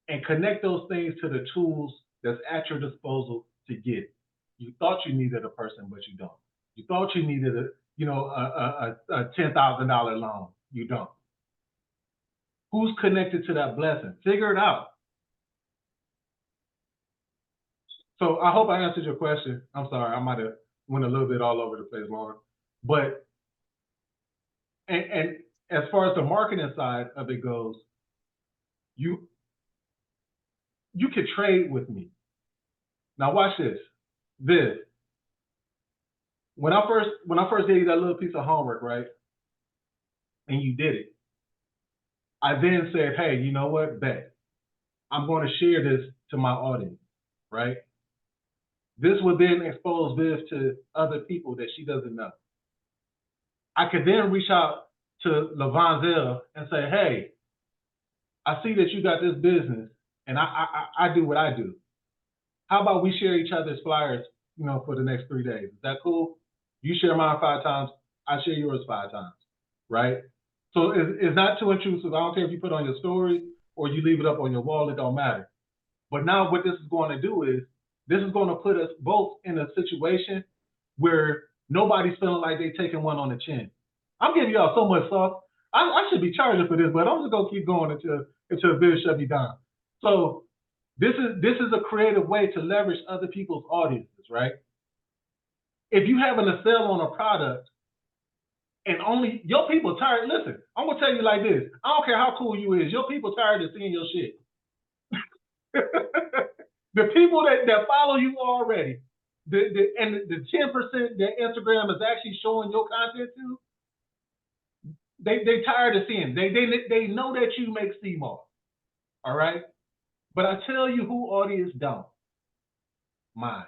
And connect those things to the tools that's at your disposal to get it. You thought you needed a person, but you don't. You thought you needed a $10,000 loan. You don't. Who's connected to that blessing? Figure it out. So I hope I answered your question. I'm sorry, I might have went a little bit all over the place, Lauren. But and as far as the marketing side of it goes, you could trade with me. Now watch this. When I first gave you that little piece of homework, right? And you did it. I then said, hey, you know what? Bet. I'm going to share this to my audience, right? This will then expose Viv to other people that she doesn't know. I could then reach out to LaVonzel and say, hey, I see that you got this business and I do what I do. How about we share each other's flyers, for the next 3 days? Is that cool? You share mine 5 times, I share yours 5 times, right? So it's not too intrusive. I don't care if you put it on your story or you leave it up on your wall, it don't matter. But now what this is going to do is this is going to put us both in a situation where nobody's feeling like they taking one on the chin. I'm giving y'all so much sauce. I should be charging for this, but I'm just gonna keep going until the bill shut me down. So this is a creative way to leverage other people's audiences, right? If you having a sale on a product and only your people tired, listen, I'm gonna tell you like this. I don't care how cool you is, your people tired of seeing your shit. The people that follow you already, the 10% that Instagram is actually showing your content to, they tired of seeing. They know that you make CMOS, all right? But I tell you who audience don't. Mine.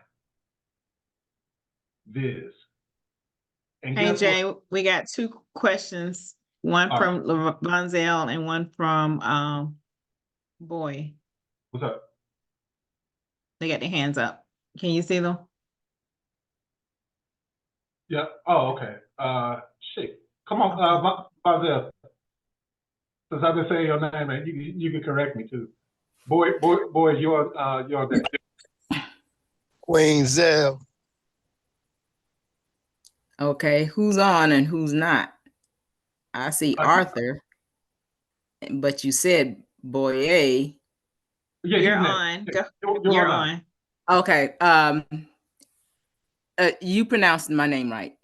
Viz. And Hey, guess Jay, what? we got two questions, one All from Vonzel and one from Boy. What's up? They got their hands up. Can you see them? Yeah. Oh, okay. Shit. Come on, Bazel. Since I've been saying your name, man, you can correct me too. Boy, you're there. Wayne Zell. Okay, who's on and who's not? I see Arthur, but you said Boye. Yeah, You're he's on. next. Go. You're You're on. on. Okay, you pronounced my name right.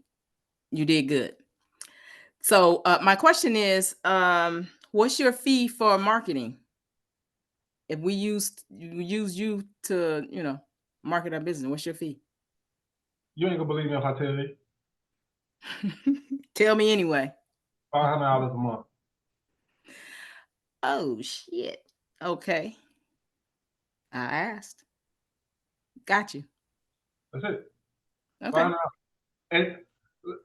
You did good. So my question is, what's your fee for marketing? If we use you to, market our business, what's your fee? You ain't gonna believe me if I tell you. Tell me anyway. $500 a month. Oh shit. Okay. I asked. Got you. That's it. Okay. $500. And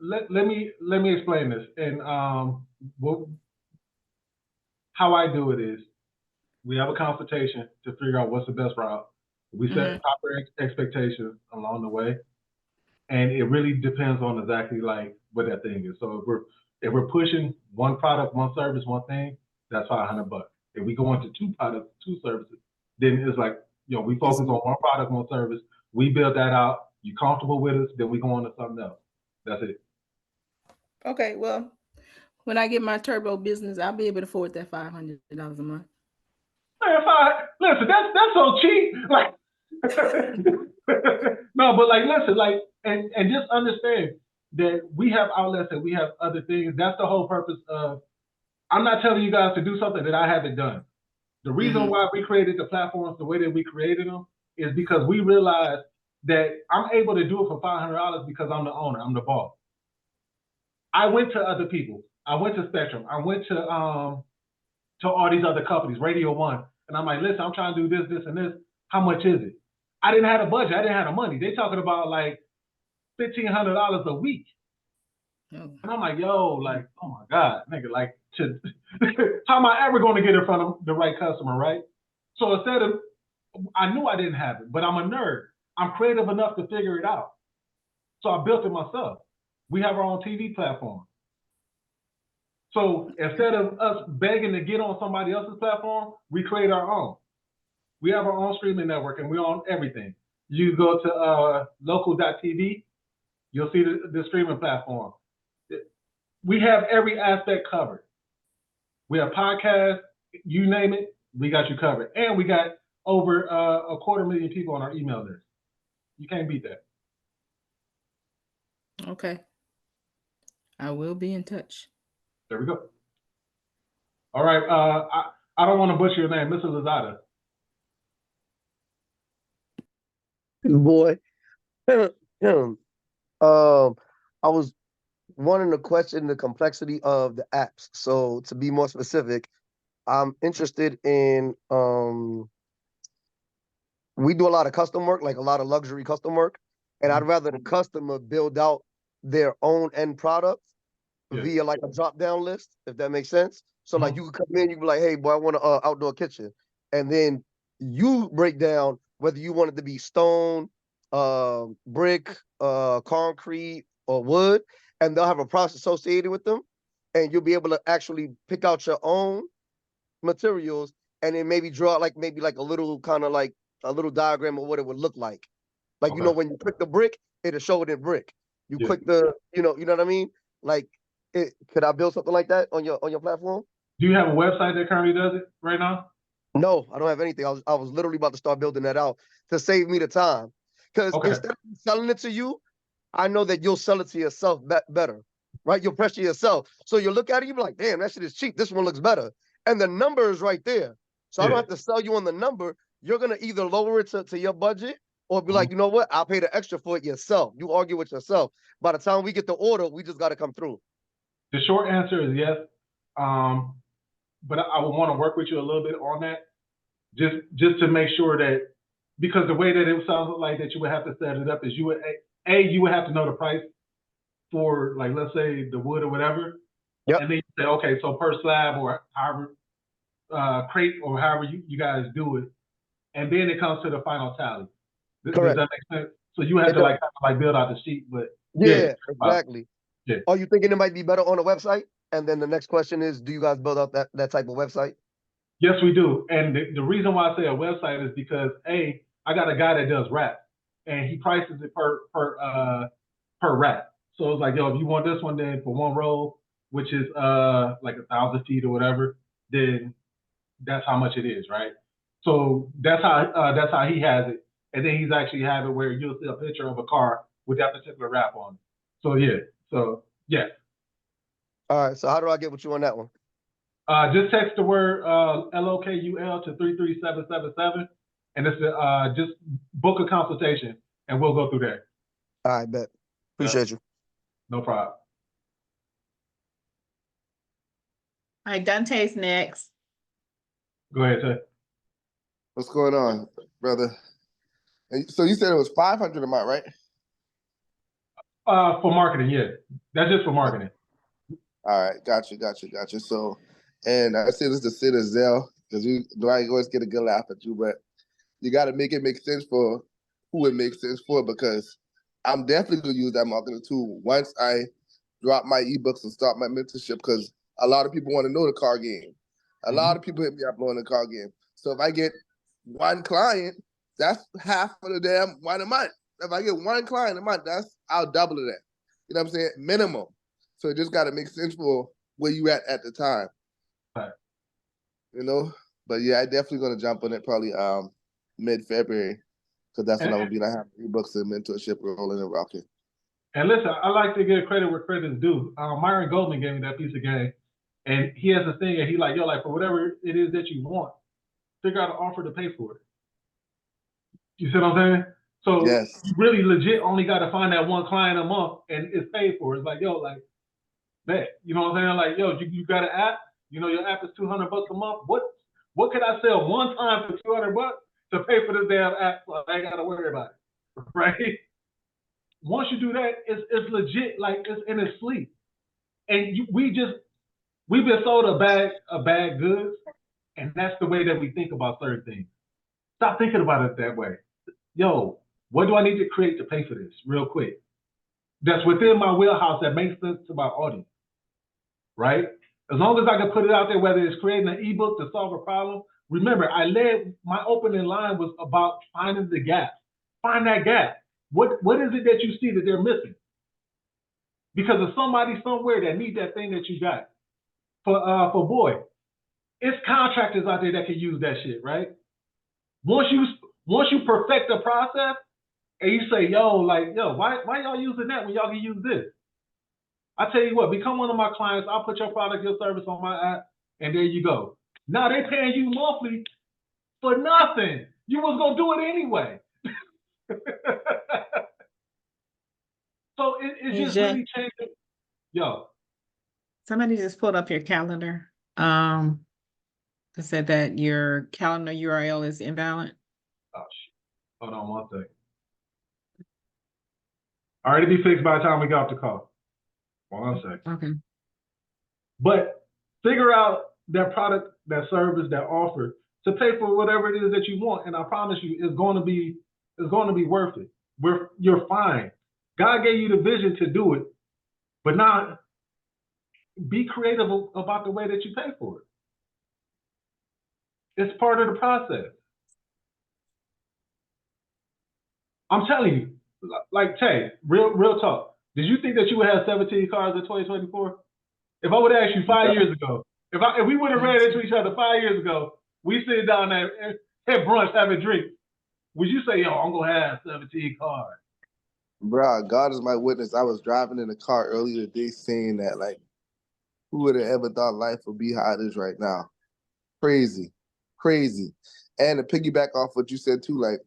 let me explain this. And how I do it is, we have a consultation to figure out what's the best route. We set proper expectations along the way, and it really depends on exactly like what that thing is. So if we're pushing one product, one service, one thing, that's $500. If we go into two products, two services, then it's like, we focus on one product, one service. We build that out. You comfortable with us, then we go on to something else. That's it. Okay. Well, when I get my turbo business, I'll be able to afford that $500 a month. Man, listen, that's so cheap. Like, no, but like, listen, like, and just understand that we have outlets and we have other things. That's the whole purpose of. I'm not telling you guys to do something that I haven't done. The reason why we created the platforms the way that we created them is because we realized that I'm able to do it for $500 because I'm the owner, I'm the boss. I went to other people. I went to Spectrum. I went to all these other companies, Radio One, and I'm like, listen, I'm trying to do this, this, and this. How much is it? I didn't have a budget. I didn't have the money. They talking about like $1,500 a week. And I'm like, yo, like, oh my God, nigga, like, how am I ever going to get in front of the right customer, right? So instead of, I knew I didn't have it, but I'm a nerd. I'm creative enough to figure it out. So I built it myself. We have our own TV platform. So instead of us begging to get on somebody else's platform, we create our own. We have our own streaming network and we own everything. You go to local.tv, you'll see the streaming platform. We have every aspect covered. We have podcasts, you name it, we got you covered. And we got over 250,000 people on our email list. You can't beat that. Okay. I will be in touch. There we go. All right. I don't want to butcher your name, Mr. Lozada. Boy. I was wanting to question the complexity of the apps. So to be more specific, I'm interested in we do a lot of custom work, like a lot of luxury custom work, and I'd rather the customer build out their own end product via like a drop down list, if that makes sense. So like you could come in, you be like, hey boy, I want an outdoor kitchen, and then you break down whether you want it to be stone, brick, concrete, or wood, and they'll have a process associated with them, and you'll be able to actually pick out your own materials, and then maybe draw like maybe like a little kind of like a little diagram of what it would look like. Like, Okay. when you click the brick, it'll show it in brick. You Yeah. click the, you know what I mean? Like, could I build something like that on your platform? Do you have a website that currently does it right now? No, I don't have anything. I was literally about to start building that out to save me the time. Because Okay. instead of selling it to you, I know that you'll sell it to yourself better, right? You'll pressure yourself. So you look at it, you be like, damn, that shit is cheap. This one looks better. And the number is right there. So I don't Yeah. have to sell you on the number. You're going to either lower it to your budget or be Mhm. like, you know what? I'll pay the extra for it yourself. You argue with yourself. By the time we get the order, we just got to come through. The short answer is yes. But I would want to work with you a little bit on that, just to make sure that, because the way that it sounds like that you would have to set it up is you would have to know the price for, like, let's say the wood or whatever. Yep. And then you say, okay, so per slab or however crate or however you guys do it, and then it comes to the final tally. Does Correct. that make sense? So you have It to does. like build out the sheet, but Yeah, exactly. Yeah. Are you thinking it might be better on a website? And then the next question is, do you guys build out that type of website? yes, we do. And the reason why I say a website is because I got a guy that does rap, and he prices it per rap. So it's like, yo, if you want this one, then for one roll, which is like 1,000 feet or whatever, then that's how much it is, right? So that's how he has it. And then he's actually have it where you'll see a picture of a car with that particular wrap on it. So yeah. All right. So how do I get with you on that one? Just text the word LOKUL to 33777, and it's just book a consultation, and we'll go through there. All right, bet. Appreciate you. No problem. All right, Dante's next. Go ahead, Ted. What's going on, brother? And so you said it was 500 a month, right? For marketing, yeah. That's just for marketing. All right, gotcha. So, and I say this to Sid as Zell, because we I always get a good laugh at you, but you got to make it make sense for who it makes sense for, because I'm definitely going to use that marketing tool once I drop my ebooks and start my mentorship, because a lot of people want to know the car game. A lot of people hit me up on the car game. So if I get one client, that's half of the damn one a month. If I get one client a month, I'll double it. You know what I'm saying? Minimum. So it just got to make sense for where you at the time. Right. You know? But yeah, I definitely going to jump on it probably mid-February, because that's when I'm going to be like, have ebooks and mentorship rolling and rocking. And listen, I like to give credit where credit's due. Myron Goldman gave me that piece of game, and he has a thing, and he like, yo, like, for whatever it is that you want, figure out an offer to pay for it. You see what I'm saying? So Yes. you really legit only got to find that one client a month, and it's paid for. It's like, yo, like, bet. You know what I'm saying? Like, yo, you got an app. You know, your app is $200 a month. What could I sell one time for $200 to pay for this damn app? So I ain't got to worry about it, right? Once you do that, it's legit, like it's sleep. And we've been sold a bag goods, and that's the way that we think about certain things. Stop thinking about it that way. Yo, what do I need to create to pay for this real quick? That's within my wheelhouse, that makes sense to my audience, right? As long as I can put it out there, whether it's creating an ebook to solve a problem. Remember, my opening line was about finding the gap. Find that gap. What is it that you see that they're missing? Because there's somebody somewhere that needs that thing that you got. For boy, it's contractors out there that can use that shit, right? Once you perfect the process and you say, yo, why y'all using that when y'all can use this? I tell you what, become one of my clients. I'll put your product, your service on my app, and there you go. Now they paying you monthly for nothing. You was gonna do it anyway. So it's just really changing. Yo. Somebody just pulled up your calendar. It said that your calendar URL is invalid. Oh shit. Hold on one second. All right, it'll be fixed by the time we get off the call. 1 second. Okay. But figure out that product, that service, that offer to pay for whatever it is that you want, and I promise you, it's going to be worth it. You're fine. God gave you the vision to do it, but now be creative about the way that you pay for it. It's part of the process. I'm telling you, like Tay, real talk. Did you think that you would have 17 cars in 2024? If I would have asked you 5 years ago, if we would have ran into each other 5 years ago, we sitting down there at brunch having drinks, would you say, yo, I'm gonna have 17 cars? Bro, God is my witness. I was driving in a car earlier today saying that, like, who would have ever thought life would be how it is right now? Crazy. Crazy. And to piggyback off what you said too, like,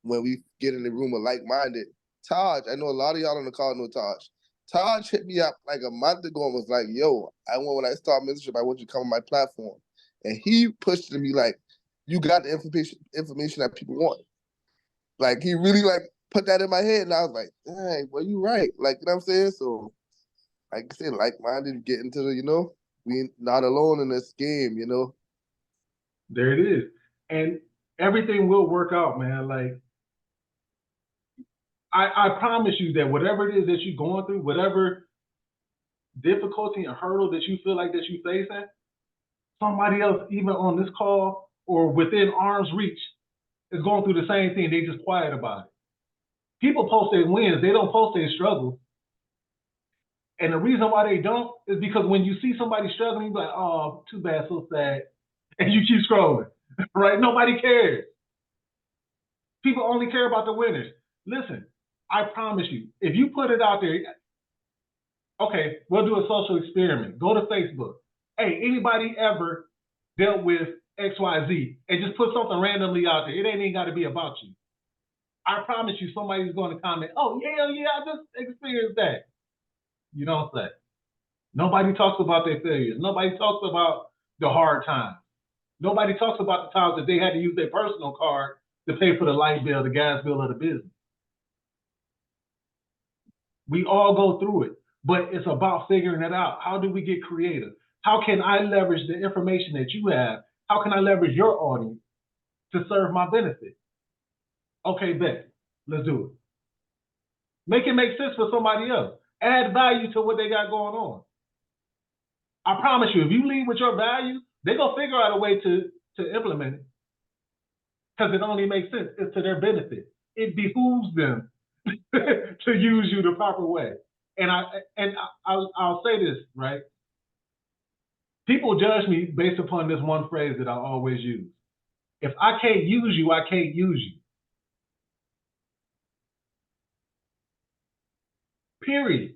when we get in the room of like-minded, Taj, I know a lot of y'all on the call know Taj. Taj hit me up like a month ago and was like, yo, when I start mentorship, I want you to come on my platform. And he pushed to me like, you got the information that people want. Like, he really like put that in my head, and I was like, dang, well, you right. Like, you know what I'm saying? So, like I said, like-minded, get into the, we not alone in this game. There it is. And everything will work out, man. Like, I promise you that whatever it is that you're going through, whatever difficulty and hurdle that you feel like that you're facing, somebody else, even on this call or within arm's reach, is going through the same thing. They just quiet about it. People post their wins. They don't post their struggles. And the reason why they don't is because when you see somebody struggling, you're like, oh, too bad, so sad. And you keep scrolling, right? Nobody cares. People only care about the winners. Listen, I promise you, if you put it out there, okay, we'll do a social experiment. Go to Facebook. Hey, anybody ever dealt with XYZ? And just put something randomly out there. It ain't even got to be about you. I promise you, somebody's going to comment, oh, yeah, I just experienced that. You don't say. Nobody talks about their failures. Nobody talks about the hard times. Nobody talks about the times that they had to use their personal card to pay for the light bill, the gas bill of the business. We all go through it, but it's about figuring it out. How do we get creative? How can I leverage the information that you have? How can I leverage your audience to serve my benefit? Okay, bet. Let's do it. Make it make sense for somebody else. Add value to what they got going on. I promise you, if you lead with your value, they're going to figure out a way to implement it because it only makes sense. It's to their benefit. It behooves them to use you the proper way. And I'll say this, right? People judge me based upon this one phrase that I always use. If I can't use you, I can't use you. Period.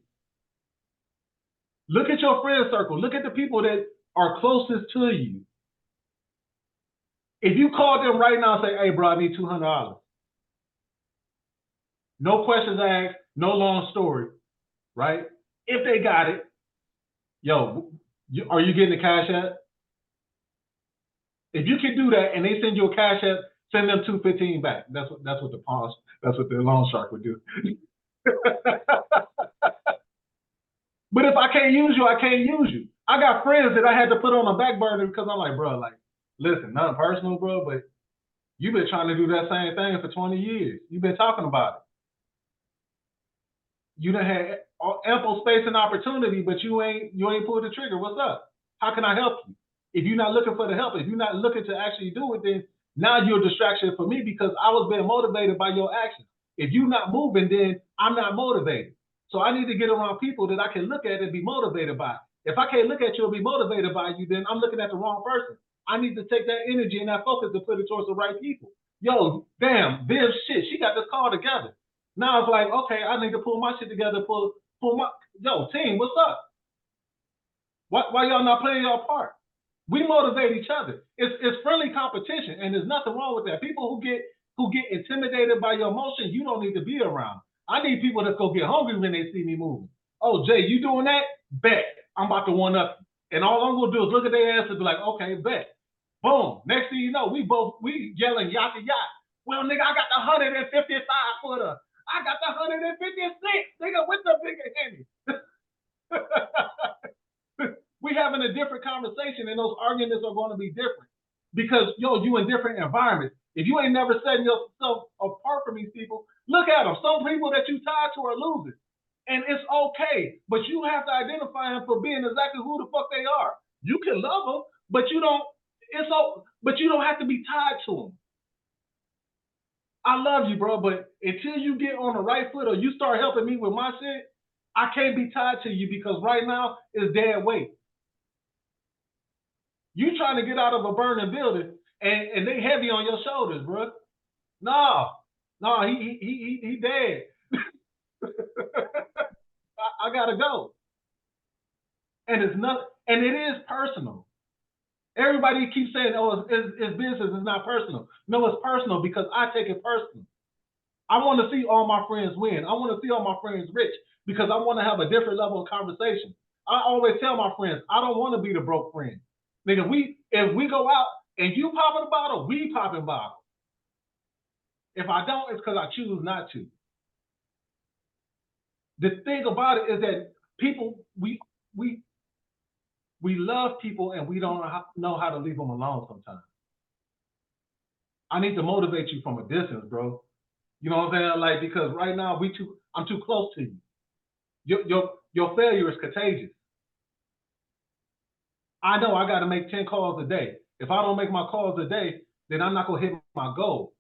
Look at your friend circle. Look at the people that are closest to you. If you call them right now and say, hey, bro, I need $200. No questions asked, no long story, right? If they got it, yo, are you getting the cash app? If you can do that and they send you a cash app, send them $215 back. That's what the loan shark would do. But if I can't use you, I can't use you. I got friends that I had to put on a back burner because I'm like, bro, like, listen, nothing personal, bro, but you've been trying to do that same thing for 20 years. You've been talking about it. You done had ample space and opportunity, but you ain't pulled the trigger. What's up? How can I help you? If you're not looking for the help, if you're not looking to actually do it, then now you're a distraction for me because I was being motivated by your actions. If you're not moving, then I'm not motivated. So I need to get around people that I can look at and be motivated by. If I can't look at you and be motivated by you, then I'm looking at the wrong person. I need to take that energy and that focus and put it towards the right people. Yo, damn, Viv, shit, she got this call together. Now it's like, okay, I need to pull my shit together, pull my, yo, team, what's up? Why y'all not playing your part? We motivate each other. It's friendly competition, and there's nothing wrong with that. People who get intimidated by your emotion, you don't need to be around. I need people that go get hungry when they see me moving. Oh, Jay, you doing that? Bet. I'm about to one up you. And all I'm gonna do is look at their ass and be like, okay, bet. Boom. Next thing you know, we yelling yaka yaka. Well, nigga, I got the 155 footer. I got the 156, nigga, with the bigger Henny. We having a different conversation, and those arguments are going to be different because you in different environments. If you ain't never setting yourself apart from these people, look at them. Some people that you tied to are losing, and it's okay. But you have to identify them for being exactly who the fuck they are. You can love them, but you don't. But you don't have to be tied to them. I love you, bro, but until you get on the right foot or you start helping me with my shit, I can't be tied to you because right now it's dead weight. You trying to get out of a burning building and they heavy on your shoulders, bro. No, he dead. I gotta go. And it's not, and it is personal. Everybody keeps saying, "Oh, it's business. It's not personal." No, it's personal because I take it personal. I want to see all my friends win. I want to see all my friends rich because I want to have a different level of conversation. I always tell my friends, I don't want to be the broke friend. Nigga, if we go out and you popping a bottle, we popping a bottle. If I don't, it's because I choose not to. The thing about it is that people, we love people and we don't know how to leave them alone sometimes. I need to motivate you from a distance, bro. You know what I'm saying? Like, because right now I'm too close to you. Your failure is contagious. I know I got to make 10 calls a day. If I don't make my calls a day, then I'm not gonna hit my goal.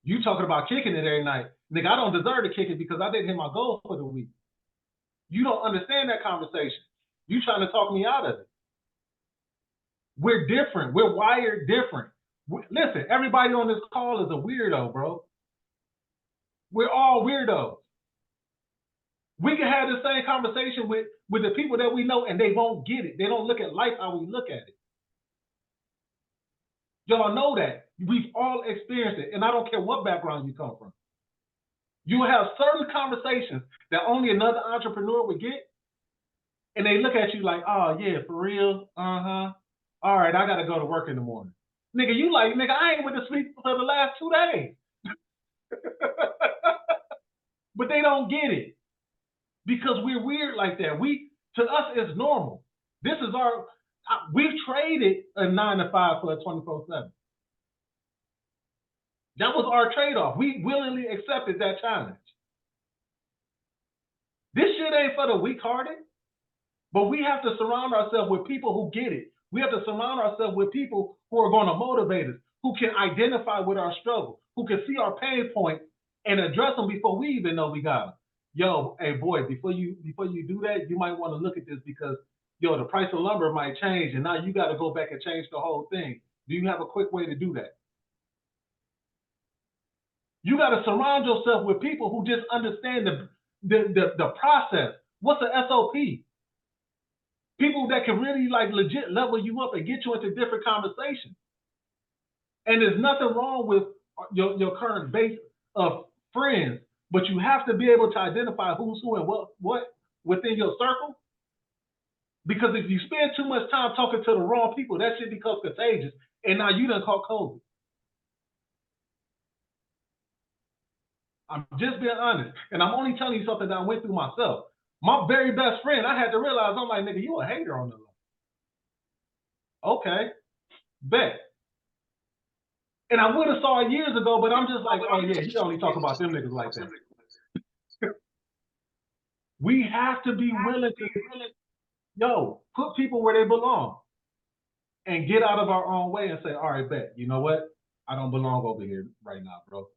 You talking about kicking it every night. Nigga, I don't deserve to kick it because I didn't hit my goal for the week. You don't understand that conversation. You trying to talk me out of it. We're different. We're wired different. Listen, everybody on this call is a weirdo, bro. We're all weirdos. We can have the same conversation with the people that we know and they won't get it. They don't look at life how we look at it. Y'all know that. We've all experienced it. And I don't care what background you come from. You will have certain conversations that only another entrepreneur would get. And they look at you like, oh yeah, for real? Uh-huh. All right, I got to go to work in the morning. Nigga, you like, nigga, I ain't went to sleep for the last 2 days. But they don't get it because we're weird like that. To us, it's normal. This is we've traded a 9-to-5 for a 24/7. That was our trade-off. We willingly accepted that challenge. This shit ain't for the weak-hearted, but we have to surround ourselves with people who get it. We have to surround ourselves with people who are going to motivate us, who can identify with our struggle, who can see our pain points and address them before we even know we got them. Yo, hey boy, before you do that, you might want to look at this because the price of lumber might change and now you got to go back and change the whole thing. Do you have a quick way to do that? You got to surround yourself with people who just understand the process. What's the SOP? People that can really like legit level you up and get you into different conversations. And there's nothing wrong with your current base of friends, but you have to be able to identify who's who and what within your circle. Because if you spend too much time talking to the wrong people, that shit becomes contagious. And now you done caught COVID. I'm just being honest. And I'm only telling you something that I went through myself. My very best friend, I had to realize, I'm like, nigga, you a hater on the low. Okay, bet. And I would have saw it years ago, but I'm just like, oh yeah, he only talk about them niggas like that. We have to be willing to, put people where they belong and get out of our own way and say, all right, bet, you know what? I don't belong over here right now, bro.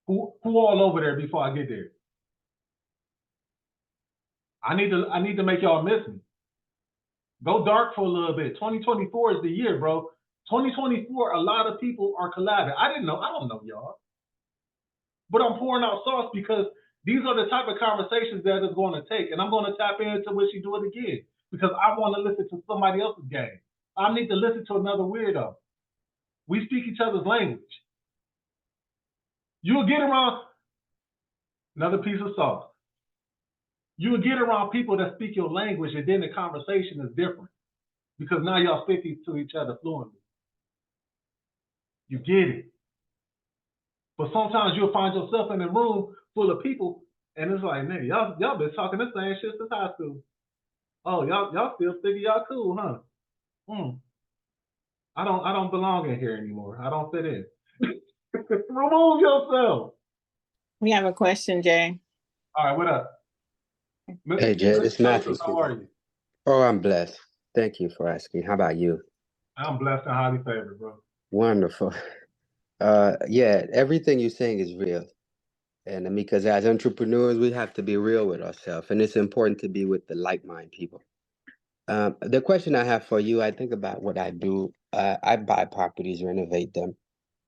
Who all over there before I get there? I need to make y'all miss me. Go dark for a little bit. 2024 is the year, bro. 2024, a lot of people are collabing. I don't know y'all. But I'm pouring out sauce because these are the type of conversations that it's going to take. And I'm going to tap into what she do it again because I want to listen to somebody else's game. I need to listen to another weirdo. We speak each other's language. You'll get around another piece of sauce. You'll get around people that speak your language and then the conversation is different because now y'all speaking to each other fluently. You get it. But sometimes you'll find yourself in a room full of people and it's like, nigga, y'all been talking the same shit since high school. Oh, y'all still thinking y'all cool, huh? I don't belong in here anymore. I don't fit in. Remove yourself. We have a question, Jay. All right, what up? Hey, Jay, it's Matthew. How are you? Oh, I'm blessed. Thank you for asking. How about you? I'm blessed and highly favored, bro. Wonderful. Yeah, everything you're saying is real. And because as entrepreneurs, we have to be real with ourselves, and it's important to be with the like-minded people. The question I have for you, I think about what I do. I buy properties, renovate them.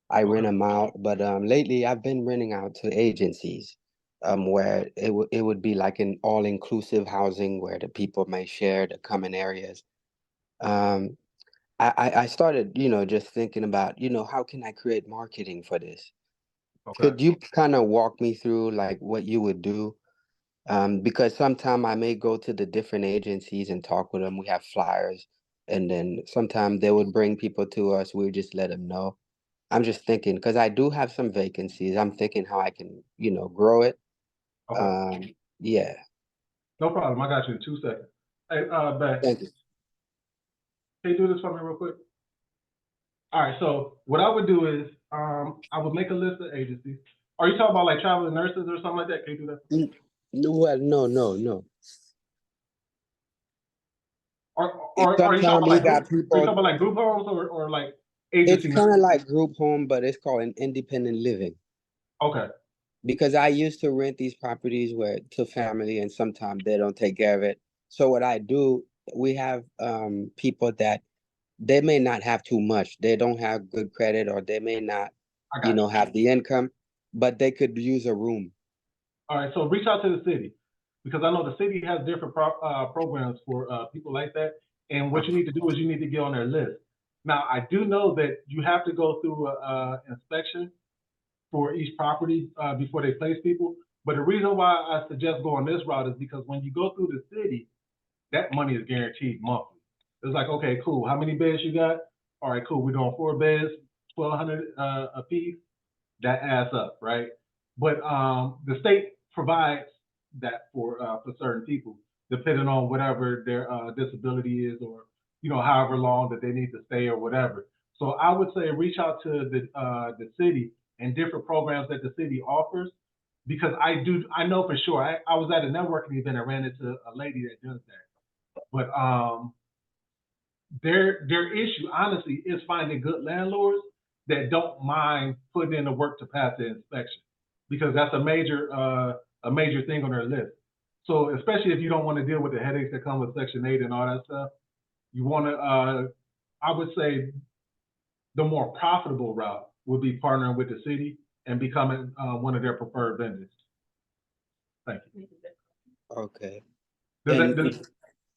I rent Okay. them out, but lately I've been renting out to agencies, where it would be like an all-inclusive housing where the people may share the common areas. Um, I started, just thinking about, how can I create marketing for this? Okay. Could you kind of walk me through like what you would do? Because sometime I may go to the different agencies and talk with them. We have flyers, and then sometimes they would bring people to us. We just let them know. I'm just thinking because I do have some vacancies. I'm thinking how I can, grow it. Okay. Um, yeah. No problem. I got you in 2 seconds. Hey, Bay, Thank you. can you do this for me real quick? All right. So what I would do is, I would make a list of agencies. Are you talking about like traveling nurses or something like that? Can you do that? Mm, No, well, no. Or are you talking Sometimes about we like got are you talking people. about like group homes or like It's agency kind of nurses? like group home, but it's called an independent living. Okay. Because I used to rent these properties where to family, and sometimes they don't take care of it. So what I do, we have people that they may not have too much. They don't have good credit, or they may not, I got you. have the income, but they could use a room. All right. So reach out to the city because I know the city has different programs for people like that. And what you need to do is you need to get on their list. Now, I do know that you have to go through a inspection for each property before they place people. But the reason why I suggest going this route is because when you go through the city, that money is guaranteed monthly. It's like, okay, cool. How many beds you got? All right, cool. We're doing 4 beds, 1,200 a piece. That adds up, right? But the state provides that for certain people, depending on whatever their disability is, or however long that they need to stay or whatever. So I would say reach out to the city and different programs that the city offers, because I know for sure. I was at a networking event and ran into a lady that does that. But their issue, honestly, is finding good landlords that don't mind putting in the work to pass the inspection, because that's a major thing on their list. So especially if you don't want to deal with the headaches that come with Section 8 and all that stuff, you want to, I would say, the more profitable route would be partnering with the city and becoming one of their preferred vendors. Thank you. Okay. Does that And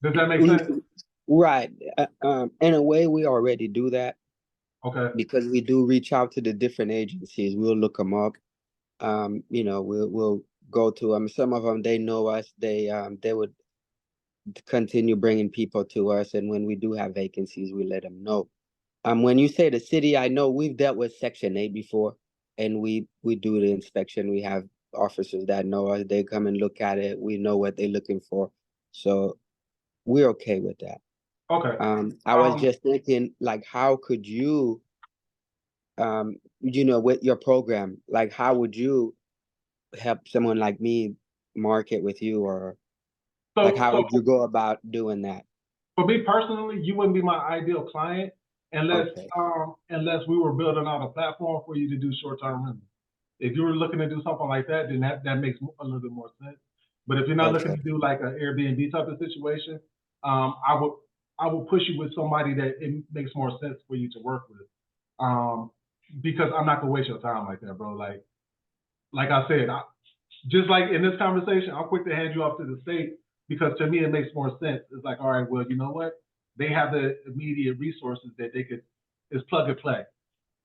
does that make we, sense? right. In a way, we already do that Okay. because we do reach out to the different agencies. We'll look them up. We'll go to them. Some of them, they know us. They would continue bringing people to us, and when we do have vacancies, we let them know. When you say the city, I know we've dealt with Section 8 before, and we do the inspection. We have officers that know us. They come and look at it. We know what they're looking for, so we're okay with that. Okay. I was just thinking, like, how could you, with your program, like, how would you help someone like me market with you, or like, how So would you go about doing that? for me personally, you wouldn't be my ideal client unless Okay. unless we were building out a platform for you to do short-term rentals. If you were looking to do something like that, then that makes a little bit more sense. But if you're not looking Okay. to do like an Airbnb type of situation, I would push you with somebody that it makes more sense for you to work with. Because I'm not gonna waste your time like that, bro. Like I said, just like in this conversation, I'm quick to hand you off to the state because to me it makes more sense. It's like, all right, well, you know what? They have the immediate resources that they could, it's plug and play.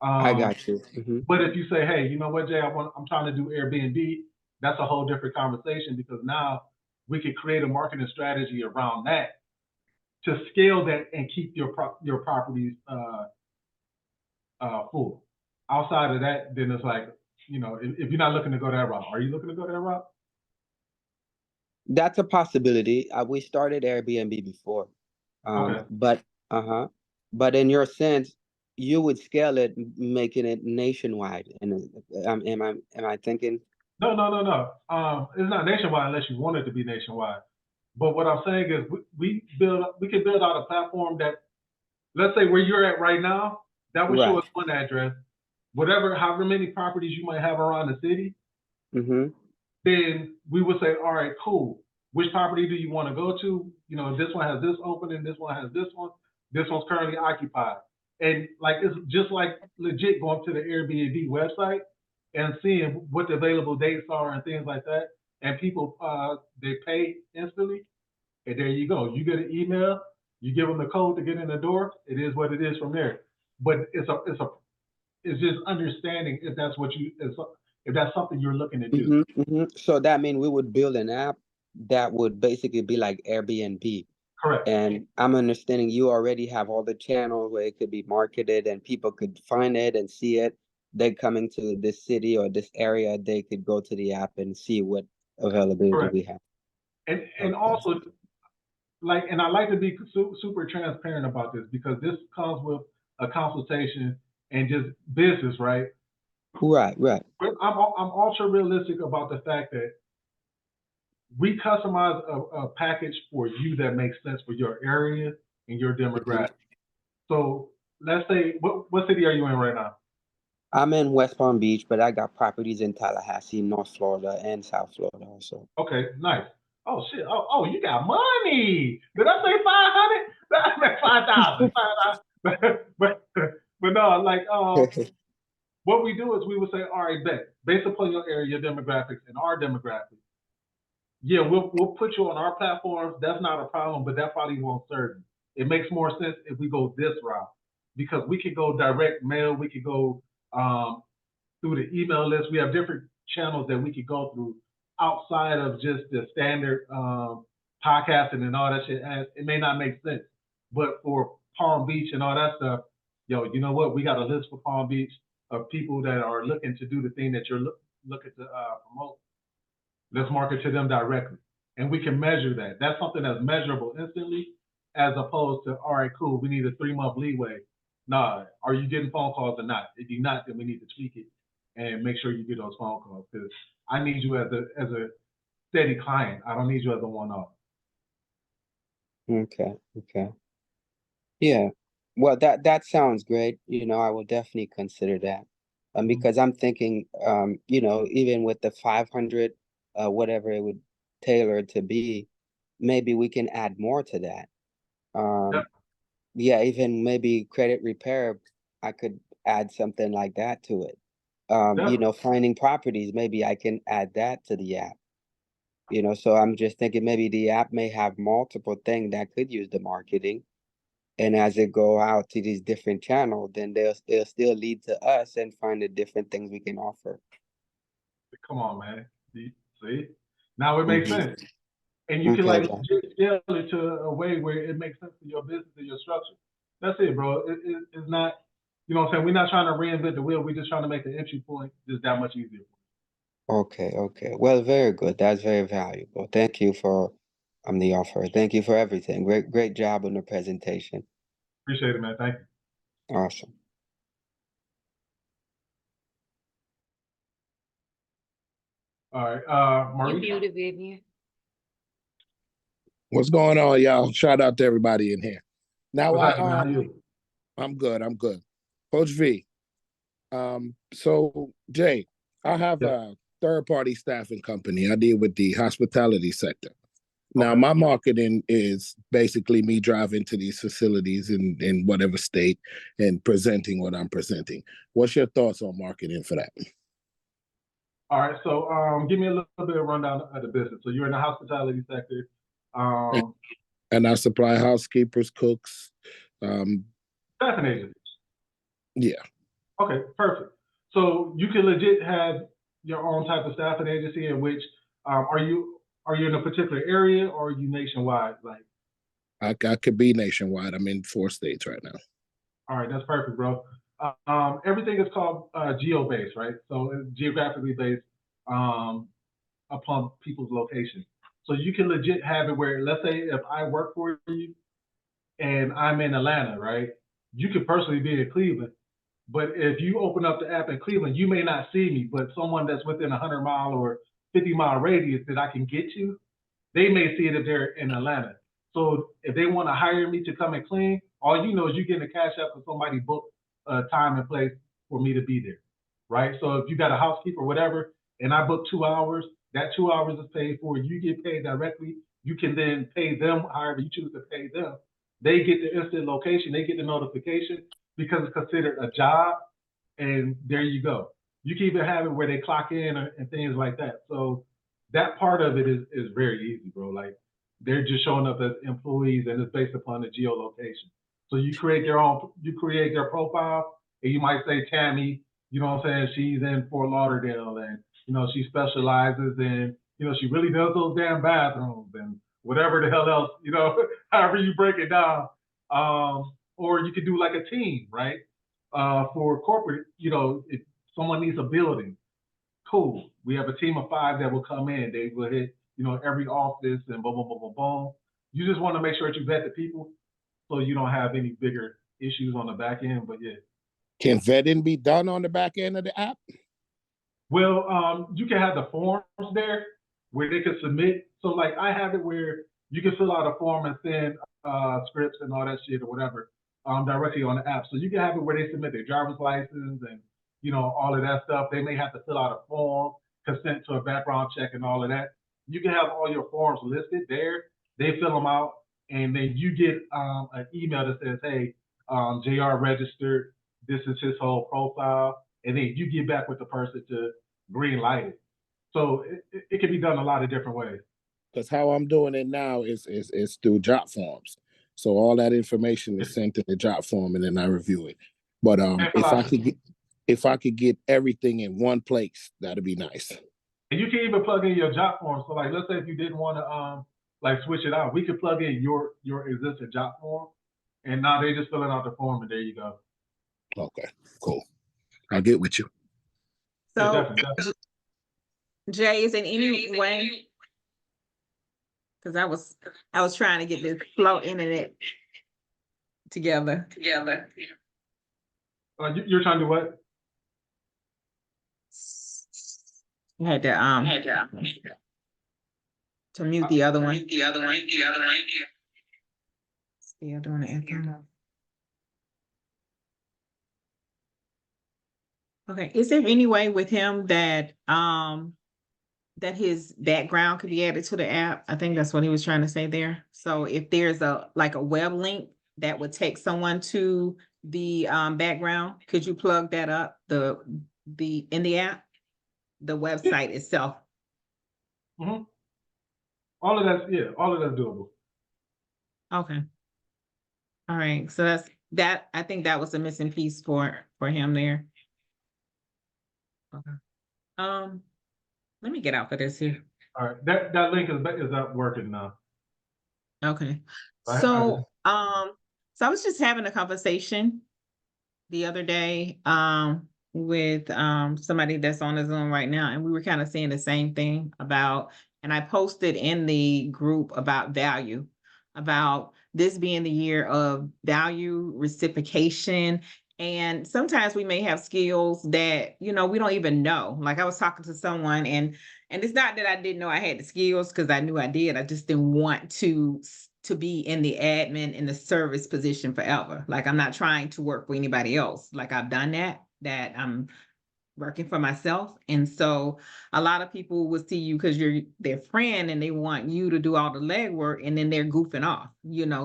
I got you. But if you say, hey, you know what, Jay, I'm trying to do Airbnb, that's a whole different conversation, because now we could create a marketing strategy around that to scale that and keep your properties full. Outside of that, then it's like, if you're not looking to go that route, are you looking to go that route? That's a possibility. We started Airbnb before, Okay. but in your sense, you would scale it, making it nationwide. And am I thinking? No. It's not nationwide unless you want it to be nationwide. But what I'm saying is we can build out a platform that, let's say where you're at right now, that would show Right. us one address. however many properties you might have around the city, Mm-hmm. then we would say, all right, cool. Which property do you want to go to? You know, this one has this opening, this one has this one, this one's currently occupied. And like, it's just like legit going to the Airbnb website and seeing what the available dates are and things like that. And people, they pay instantly. And there you go. You get an email, you give them the code to get in the door. It is what it is from there. But it's just understanding if that's what if that's something you're looking to do. Mm-hmm. Mm-hmm. So that means we would build an app that would basically be like Airbnb. Correct. And I'm understanding you already have all the channels where it could be marketed and people could find it and see it. They coming to this city or this area, they could go to the app and see what availability Correct. we have. And Okay. also, like, and I like to be super transparent about this because this comes with a consultation and just business, right? Right. But I'm ultra realistic about the fact that we customize a package for you that makes sense for your area and your demographic. So let's say, what city are you in right now? I'm in West Palm Beach, but I got properties in Tallahassee, North Florida, and South Florida also. Okay, nice. Oh shit. Oh, you got money. Did I say 500? That meant 5,000. But no, like what we do is we would say, all right, based upon your area, your demographics, and our demographics, yeah, we'll put you on our platforms. That's not a problem, but that probably won't serve you. It makes more sense if we go this route because we could go direct mail. We could go through the email list. We have different channels that we could go through outside of just the standard podcasting and all that shit. And it may not make sense, but for Palm Beach and all that stuff, yo, you know what? We got a list for Palm Beach of people that are looking to do the thing that you're looking to promote. Let's market to them directly. And we can measure that. That's something that's measurable instantly, as opposed to, all right, cool, we need a 3-month leeway. Nah, are you getting phone calls or not? If you're not, then we need to tweak it and make sure you get those phone calls. Because I need you as a steady client. I don't need you as a one-off. Okay. Yeah. Well, that sounds great. You know, I will definitely consider that. Because I'm thinking, you know, even with the 500, whatever it would tailor to be, maybe we can add more to that. Yeah, even maybe credit repair, I could add something like that to it. You know, finding properties, maybe I can add that to the app. You know, so I'm just thinking maybe the app may have multiple things that could use the marketing. And as it go out to these different channels, then it'll still lead to us and find the different things we can offer. Come on, man. See? Now it makes sense. And you can Okay, like scale it to a way where it makes sense for your business and your structure. That's it, bro. It's not, you know what I'm saying? We're not trying to reinvent the wheel. We're just trying to make the entry point just that much easier. Okay. Well, very good. That's very valuable. Thank you for the offer. Thank you for everything. Great job on the presentation. Appreciate it, man. Thank you. Awesome. All right, You Maurice. muted, Vivian. What's going on, y'all? Shout out to everybody in here. Now, What's happening? How are you? I'm good. Coach V. So Jay, I have a third-party staffing company. I deal with the hospitality sector. Now, Okay. my marketing is basically me driving to these facilities in whatever state and presenting what I'm presenting. What's your thoughts on marketing for that? All right, so give me a little bit of rundown of the business. So you're in the hospitality sector. And I supply housekeepers, cooks. Staffing agency. Yeah. Okay, perfect. So you can legit have your own type of staffing agency in which are you in a particular area or are you nationwide? Like I could be nationwide. I'm in 4 states right now. all right, that's perfect, bro. Everything is called geo-based, right? So it's geographically based upon people's location. So you can legit have it where, let's say if I work for you and I'm in Atlanta, right? You could personally be in Cleveland, but if you open up the app in Cleveland, you may not see me, but someone that's within a 100-mile or 50-mile radius that I can get to, they may see it if they're in Atlanta. So if they want to hire me to come and clean, all you know is you getting a cash app for somebody book time and place for me to be there. right? So if you got a housekeeper or whatever, and I book 2 hours, that 2 hours is paid for. You get paid directly. You can then pay them however you choose to pay them. They get the instant location. They get the notification because it's considered a job, and there you go. You can even have it where they clock in and things like that. So that part of it is very easy, bro. Like they're just showing up as employees, and it's based upon the geolocation. So you create their profile, and you might say Tammy, you know what I'm saying? She's in Fort Lauderdale, and she specializes in, she really does those damn bathrooms and whatever the hell else, however you break it down. Or you could do like a team, right? For corporate, if someone needs a building, cool. We have a team of 5 that will come in. They will hit, every office and boom, boom, boom, boom, boom. You just want to make sure that you vet the people so you don't have any bigger issues on the back end. But yeah. Can vetting be done on the back end of the app? Well, you can have the forms there where they can submit. So like I have it where you can fill out a form and send scripts and all that shit or whatever directly on the app. So you can have it where they submit their driver's license and all of that stuff. They may have to fill out a form, consent to a background check and all of that. You can have all your forms listed there. They fill them out, and then you get an email that says, "Hey, Jay.R registered. This is his whole profile," and then you get back with the person to green light it. So it can be done a lot of different ways. Because how I'm doing it now is through job forms. So all that information is sent in the job form, and then I review it. But if I could get everything in one place, that'd be nice. And you can even plug in your job form. So like, let's say if you didn't want to like switch it out, we could plug in your existing job form, and now they just filling out the form, and there you go. Okay, cool. I'll get with you. So, Yeah, definitely. Jay, is in any way, because I was trying to get this flow internet together. You're trying to do what? You had to mute the other one. Still doing the echo. Okay, is there any way with him that that his background could be added to the app? I think that's what he was trying to say there. So if there's a web link that would take someone to the background, could you plug that up in the app, the website itself? Mm-hmm. All of that's doable. Okay. All right. So that I think that was a missing piece for him there. Okay. Let me get out for this here. All right. That link is not working now. Okay. So I was just having a conversation the other day with somebody that's on the Zoom right now, and we were kind of saying the same thing and I posted in the group about value, about this being the year of value reciprocation. And sometimes we may have skills that, we don't even know. Like I was talking to someone, and it's not that I didn't know I had the skills, because I knew I did. I just didn't want to be in the admin, in the service position forever. Like I'm not trying to work for anybody else. Like I've done that I'm working for myself. And so a lot of people will see you because you're their friend, and they want you to do all the legwork, and then they're goofing off,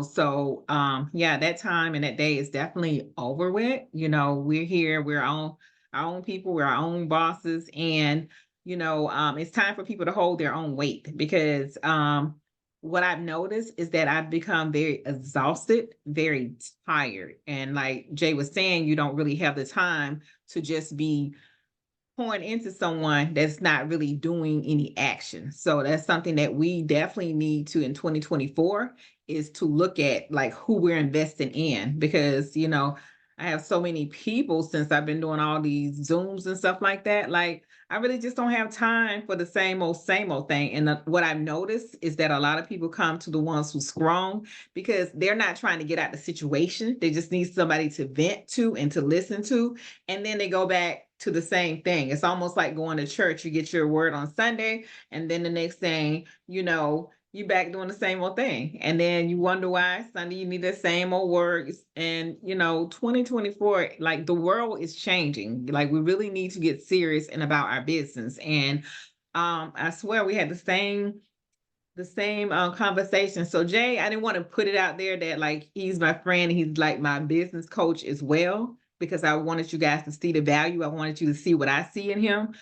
So yeah, that time and that day is definitely over with. We're here, we're our own people, we're our own bosses. And it's time for people to hold their own weight, because what I've noticed is that I've become very exhausted, very tired. And like Jay was saying, you don't really have the time to just be pouring into someone that's not really doing any action. So that's something that we definitely need to, in 2024, is to look at like who we're investing in, because, I have so many people since I've been doing all these Zooms and stuff like that. Like I really just don't have time for the same old thing. And what I've noticed is that a lot of people come to the ones who's strong because they're not trying to get out the situation. They just need somebody to vent to and to listen to. And then they go back to the same thing. It's almost like going to church. You get your word on Sunday, and then the next thing, you back doing the same old thing. And then you wonder why Sunday you need the same old words. And 2024, like the world is changing. Like we really need to get serious and about our business. And I swear we had the same conversation. So Jay, I didn't want to put it out there that like he's my friend, he's like my business coach as well, because I wanted you guys to see the value. I wanted you to see what I see in him.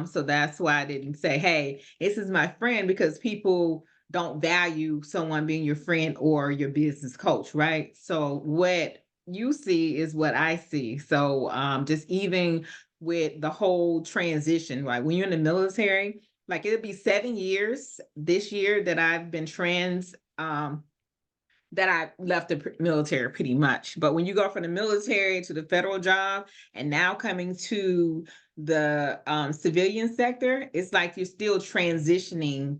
So that's why I didn't say, hey, this is my friend, because people don't value someone being your friend or your business coach, right? So what you see is what I see. So just even with the whole transition, right? When you're in the military, like it'll be 7 years this year that I've been that I left the military pretty much. But when you go from the military to the federal job and now coming to the civilian sector, it's like you're still transitioning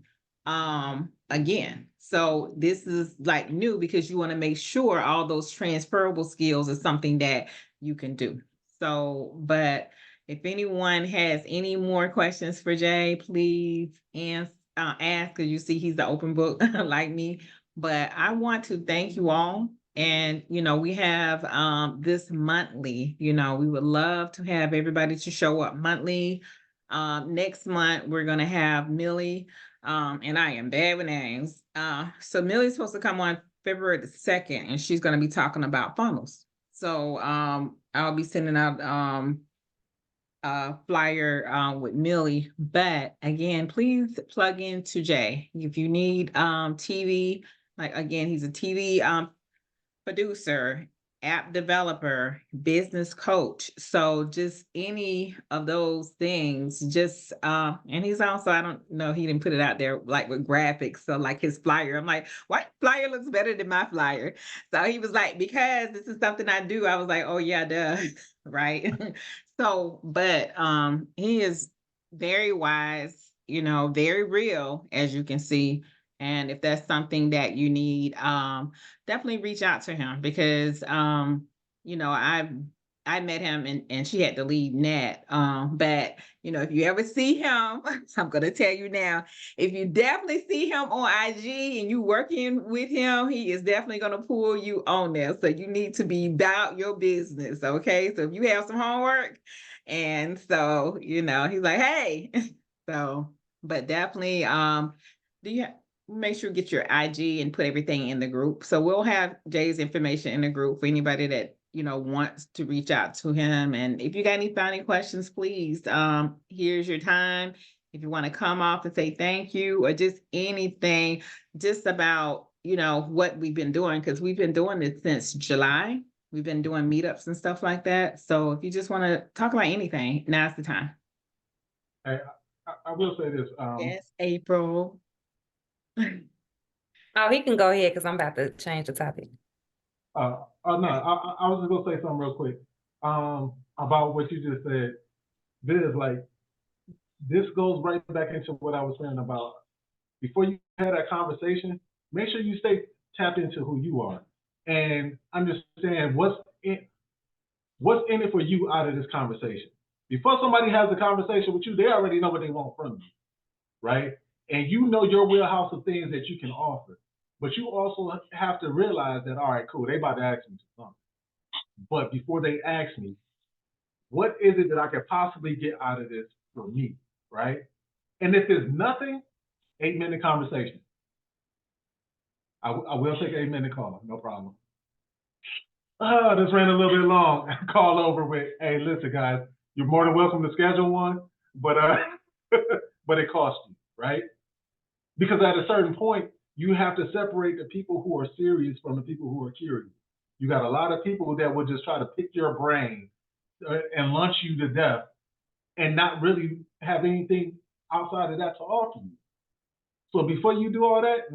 again. So this is like new because you want to make sure all those transferable skills is something that you can do. So, but if anyone has any more questions for Jay, please ask, because you see he's the open book like me. But I want to thank you all. And, we have this monthly, we would love to have everybody to show up monthly. Next month, we're going to have Millie, and I am bad with names. So Millie's supposed to come on February the 2nd, and she's going to be talking about funnels. So I'll be sending out flyer with Millie. But again, please plug into Jay. If you need TV, like again, he's a TV producer, app developer, business coach. So just any of those things, just and he's also, I don't know, he didn't put it out there like with graphics. So like his flyer, I'm like, what flyer looks better than my flyer? So he was like, because this is something I do. I was like, oh yeah, duh. Right. So, but he is very wise, very real, as you can see. And if that's something that you need, definitely reach out to him, because I met him and she had to leave Nat. But if you ever see him, I'm gonna tell you now, if you definitely see him on IG and you working with him, he is definitely gonna pull you on there. So you need to be about your business, okay? So if you have some homework, and so he's like, hey, so but definitely do you make sure you get your IG and put everything in the group. So we'll have Jay's information in the group for anybody that wants to reach out to him. And if you got any final questions, please, here's your time. If you want to come off and say thank you, or just anything just about what we've been doing, because we've been doing this since July. We've been doing meetups and stuff like that. So if you just want to talk about anything, now's the time. Hey, I will say this. Yes, April. Oh, he can go ahead because I'm about to change the topic. No, I was just gonna say something real quick about what you just said. This goes right back into what I was saying about before you had that conversation. Make sure you stay tapped into who you are and understand what's in it for you out of this conversation. Before somebody has a conversation with you, they already know what they want from you, right? And your wheelhouse of things that you can offer. But you also have to realize that, all right, cool, they about to ask me something. But before they ask me, what is it that I could possibly get out of this for me, right? And if there's nothing, 8-minute conversation. I will take an 8-minute call, no problem. This ran a little bit long. Call over with, hey, listen, guys, you're more than welcome to schedule one, but but it costs you, right? Because at a certain point, you have to separate the people who are serious from the people who are curious. You got a lot of people that will just try to pick your brain and lunch you to death and not really have anything outside of that to offer you. So before you do all that,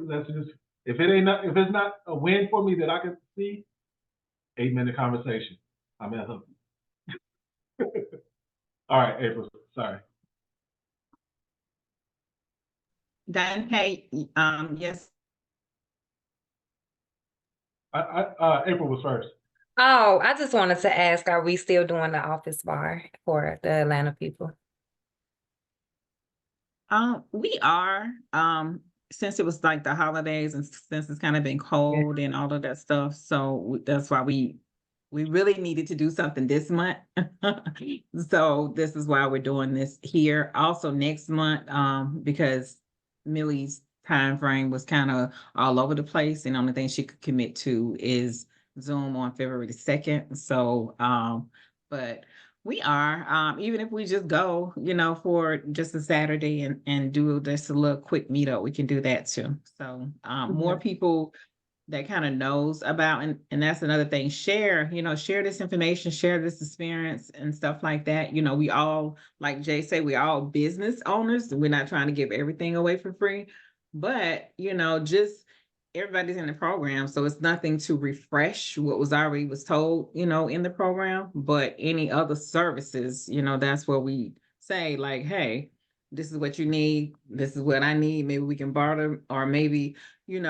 let's just, if it's not a win for me that I can see, 8-minute conversation. I'm at home. All right, April, sorry. Hey, yes. April was first. Oh, I just wanted to ask, are we still doing the office bar for the Atlanta people? We are. since it was like the holidays and since it's kind of been cold and all of that stuff, so that's why we really needed to do something this month. So this is why we're doing this here. Also next month, because Millie's time frame was kind of all over the place, and the only thing she could commit to is Zoom on February the 2nd. So, but we are, even if we just go, for just a Saturday and do just a little quick meetup, we can do that too. So, more people that kind of knows about, and that's another thing, share this information, share this experience and stuff like that. We all, like Jay said, we all business owners. We're not trying to give everything away for free, but just everybody's in the program, so it's nothing to refresh what was already was told, in the program. But any other services, that's where we say like, hey, this is what you need, this is what I need, maybe we can barter, or maybe you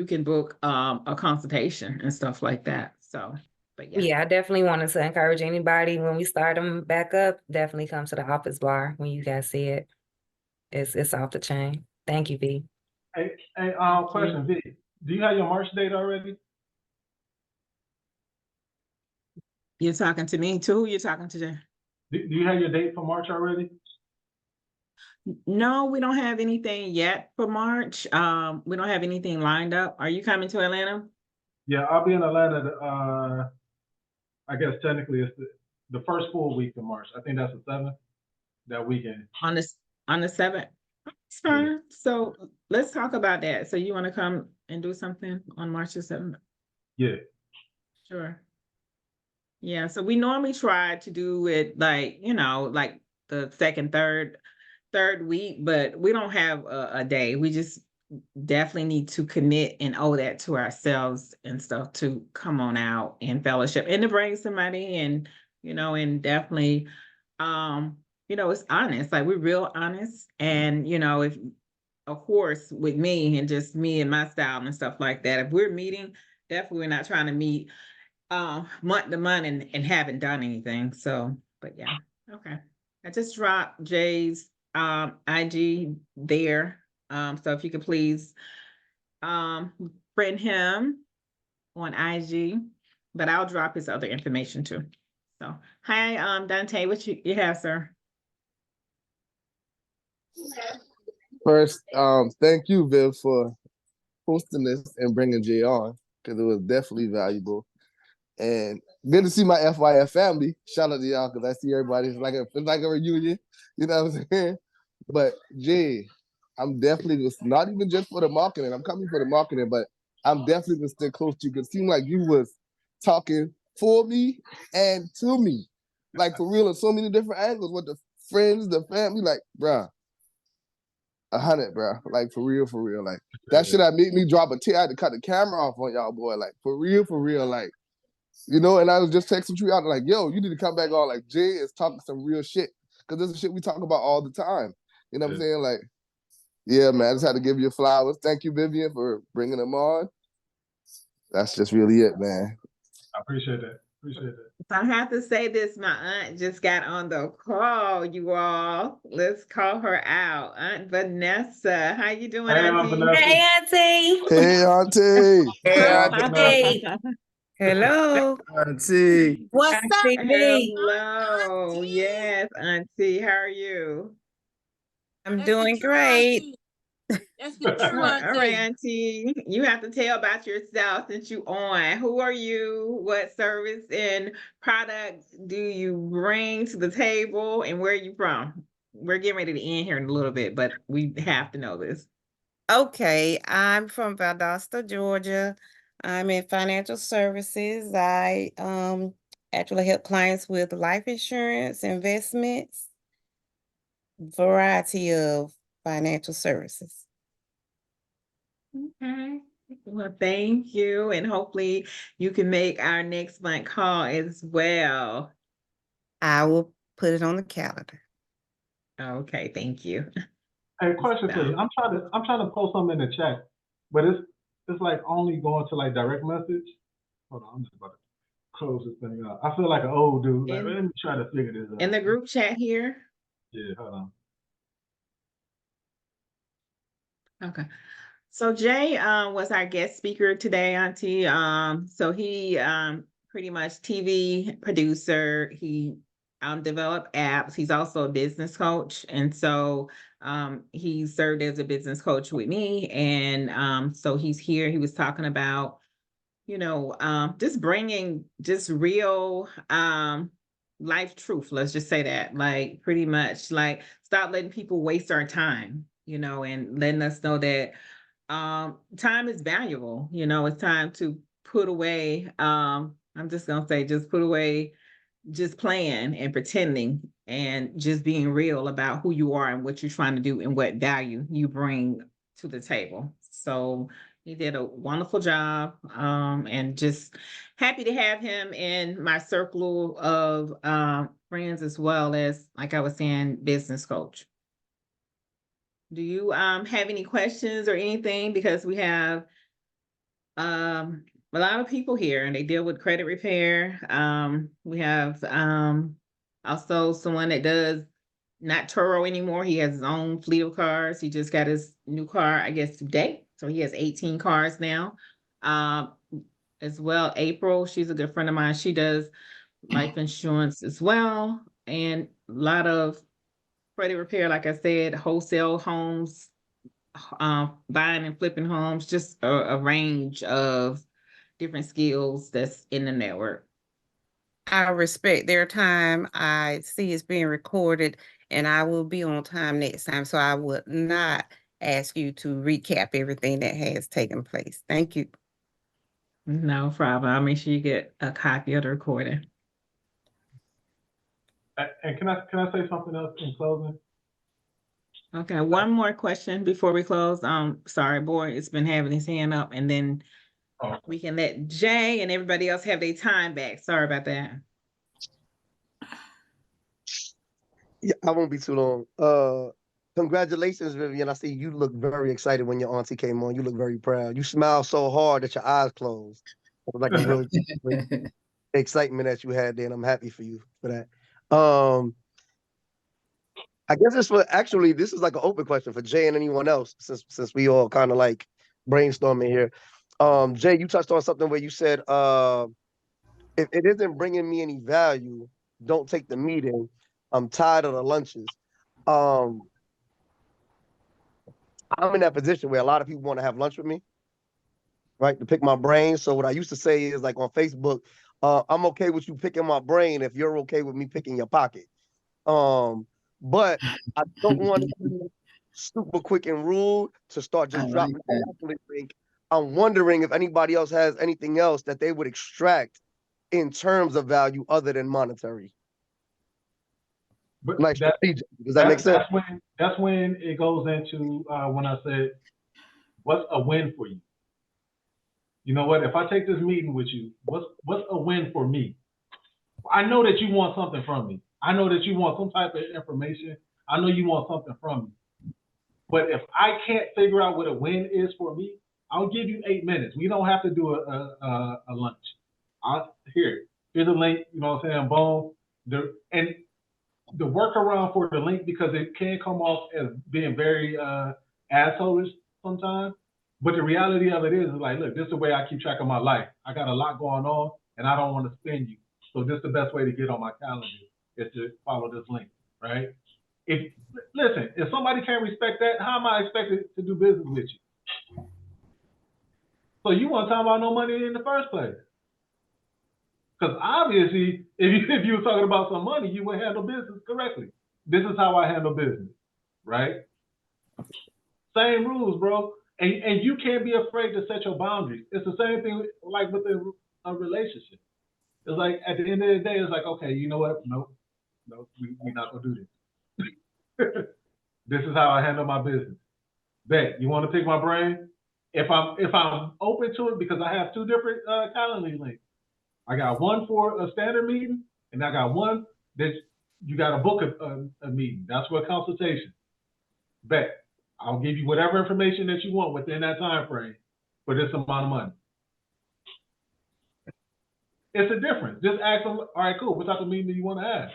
can book a consultation and stuff like that. So, but yeah. Yeah, I definitely wanted to encourage anybody when we start them back up, definitely come to the office bar when you guys see it. It's off the chain. Thank you, V. Hey, question, V. Do you have your March date already? You're talking to me too? Who you talking to, Jay? Do you have your date for March already? No, we don't have anything yet for March. We don't have anything lined up. Are you coming to Atlanta? Yeah, I'll be in Atlanta. I guess technically it's the first full week of March. I think that's the 7th, that weekend. On the 7th? It's fine. So let's talk about that. So you want to come and do something on March the 7th? Yeah. Sure. Yeah, so we normally try to do it like, like the second, third week, but we don't have a day. We just definitely need to commit and owe that to ourselves and stuff to come on out and fellowship and to bring somebody and, and definitely, it's honest, like we're real honest. And, if, of course, with me and just me and my style and stuff like that, if we're meeting, definitely we're not trying to meet month to month and haven't done anything. So, but yeah, okay. I just dropped Jay's IG there. So if you could please friend him on IG, but I'll drop his other information too. So hi, Dante, what you have, sir? First, thank you, Viv, for hosting this and bringing Jay on, because it was definitely valuable. And good to see my FYF family. Shout out to y'all, because I see everybody. It's like a reunion. You know what I'm saying? But Jay, I'm definitely not even just for the marketing. I'm coming for the marketing, but I'm definitely gonna stay close to you, because it seemed like you was talking for me and to me, like for real, in so many different angles with the friends, the family. Like, bruh, 100, bruh. Like for real. Like that shit that made me drop a tear. I had to cut the camera off on y'all, boy. Like for real. Like. And I was just texting you out like, yo, you need to come back on. Like, Jay is talking some real shit. Because this is shit we talk about all the time. You know what I'm saying? Like, yeah, man, I just had to give you flowers. Thank you, Vivian, for bringing them on. That's just really it, man. I appreciate that. So I have to say this, my aunt just got on the call, you all. Let's call her out. Aunt Vanessa. How you doing, hey, Auntie? Vanessa. Hey, Auntie. Hey, Auntie. Hey, Auntie. Hey. Hello. Auntie. What's up, V? Hello. Yes, Auntie. How are you? I'm doing great. All right, Auntie. You have to tell about yourself since you on. Who are you? What service and product do you bring to the table? And where are you from? We're getting ready to end here in a little bit, but we have to know this. Okay, I'm from Valdosta, Georgia. I'm in financial services. I actually help clients with life insurance, investments, variety of financial services. Okay. Well, thank you. And hopefully you can make our next month call as well. I will put it on the calendar. Okay, thank you. Hey, question for you. I'm trying to post something in the chat, but it's like only going to like direct message. Hold on, I'm just about to close this thing out. I feel like an old dude. Like, let me try to figure this out. In the group chat here? Yeah, hold on. Okay. So Jay was our guest speaker today, Auntie. So he pretty much TV producer. He developed apps. He's also a business coach, and so he served as a business coach with me. And so he's here. He was talking about, just bringing just real life truth. Let's just say that, like, pretty much, like, stop letting people waste our time, and letting us know that time is valuable. It's time to put away, I'm just gonna say, just put away just playing and pretending, and just being real about who you are and what you're trying to do and what value you bring to the table. So he did a wonderful job, and just happy to have him in my circle of friends, as well as, like I was saying, business coach. Do you have any questions or anything? Because we have a lot of people here, and they deal with credit repair. We have also someone that does not Turo anymore. He has his own fleet of cars. He just got his new car, I guess, today. So he has 18 cars now. As well, April, she's a good friend of mine. She does life insurance as well, and a lot of credit repair, like I said, wholesale homes, buying and flipping homes, just a range of different skills that's in the network. I respect their time. I see it's being recorded, and I will be on time next time. So I would not ask you to recap everything that has taken place. Thank you. No problem. I'll make sure you get a copy of the recording. And can I say something else in closing? Okay, one more question before we close. Sorry, boy, it's been having his hand up, and then we can let Jay and everybody else have their time back. Sorry about that. Yeah, I won't be too long. Congratulations, Vivian. I see you look very excited when your auntie came on. You look very proud. You smile so hard that your eyes closed. It was like a real excitement that you had there, and I'm happy for you for that. I guess this is like an open question for Jay and anyone else, since we all kind of like brainstorming here. Jay, you touched on something where you said, if it isn't bringing me any value, don't take the meeting. I'm tired of the lunches. I'm in that position where a lot of people want to have lunch with me, right? To pick my brain. So what I used to say is, like, on Facebook, I'm okay with you picking my brain if you're okay with me picking your pocket. But I don't want to be super quick and rude to start just dropping the link. I'm wondering if anybody else has anything else that they would extract in terms of value other than monetary. But Like, does that make sense? That's when it goes into when I said, what's a win for you? You know what? If I take this meeting with you, what's a win for me? I know that you want something from me. I know that you want some type of information. I know you want something from me. But if I can't figure out what a win is for me, I'll give you 8 minutes. We don't have to do a lunch. Here's a link. You know what I'm saying? Boom. And the workaround for the link, because it can come off as being very assholeish sometimes. But the reality of it is like, look, this is the way I keep track of my life. I got a lot going on, and I don't want to spend you. So this is the best way to get on my calendar, is to follow this link, right? If somebody can't respect that, how am I expected to do business with you? So you want to talk about no money in the first place? Because obviously, if you were talking about some money, you would handle business correctly. This is how I handle business, right? Same rules, bro. And you can't be afraid to set your boundaries. It's the same thing like with a relationship. It's like, at the end of the day, it's like, okay, you know what? No, we're not gonna do this. This is how I handle my business. Bet, you want to pick my brain? If I'm open to it, because I have 2 different calendar links. I got one for a standard meeting, and I got one that you got to book a meeting. That's for a consultation. Bet, I'll give you whatever information that you want within that time frame for this amount of money. It's a difference. Just ask them, all right, cool, what type of meeting do you want to have?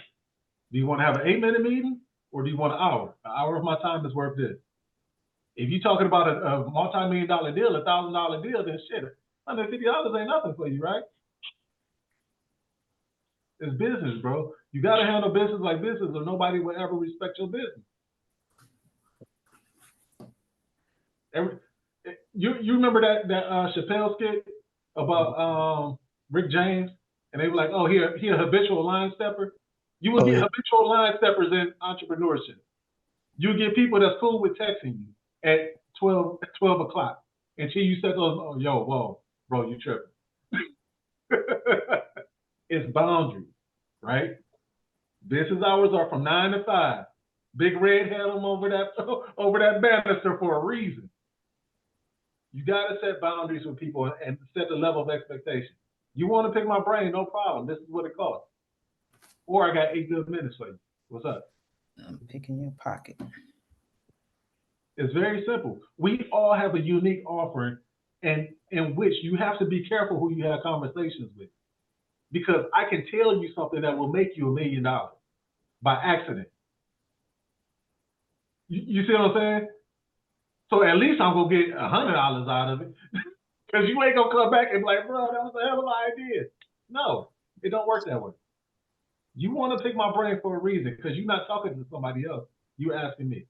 Do you want to have an 8-minute meeting, or do you want an hour? An hour of my time is worth this. If you're talking about a multi-million dollar deal, $1,000 deal, then shit, $150 ain't nothing for you, right? It's business, bro. You got to handle business like business, or nobody will ever respect your business. You remember that Chappelle skit about Rick James, and they were like, "Oh, he a habitual line stepper." You will get habitual line steppers in entrepreneurship. You get people that's cool with texting you at 12 o'clock until you set those. Oh, yo, whoa, bro, you tripping? It's boundaries, right? Business hours are from 9 to 5. Big Red had them over that banister for a reason. You got to set boundaries with people and set the level of expectation. You want to pick my brain, no problem. This is what it costs. Or I got 8 good minutes for you. What's up? I'm picking your pocket. It's very simple. We all have a unique offering, and in which you have to be careful who you have conversations with. Because I can tell you something that will make you $1 million by accident. You see what I'm saying? So at least I'm gonna get $100 out of it, because you ain't gonna come back and be like, bro, that was a hell of an idea. No, it don't work that way. You want to pick my brain for a reason, because you're not talking to somebody else. You're asking me.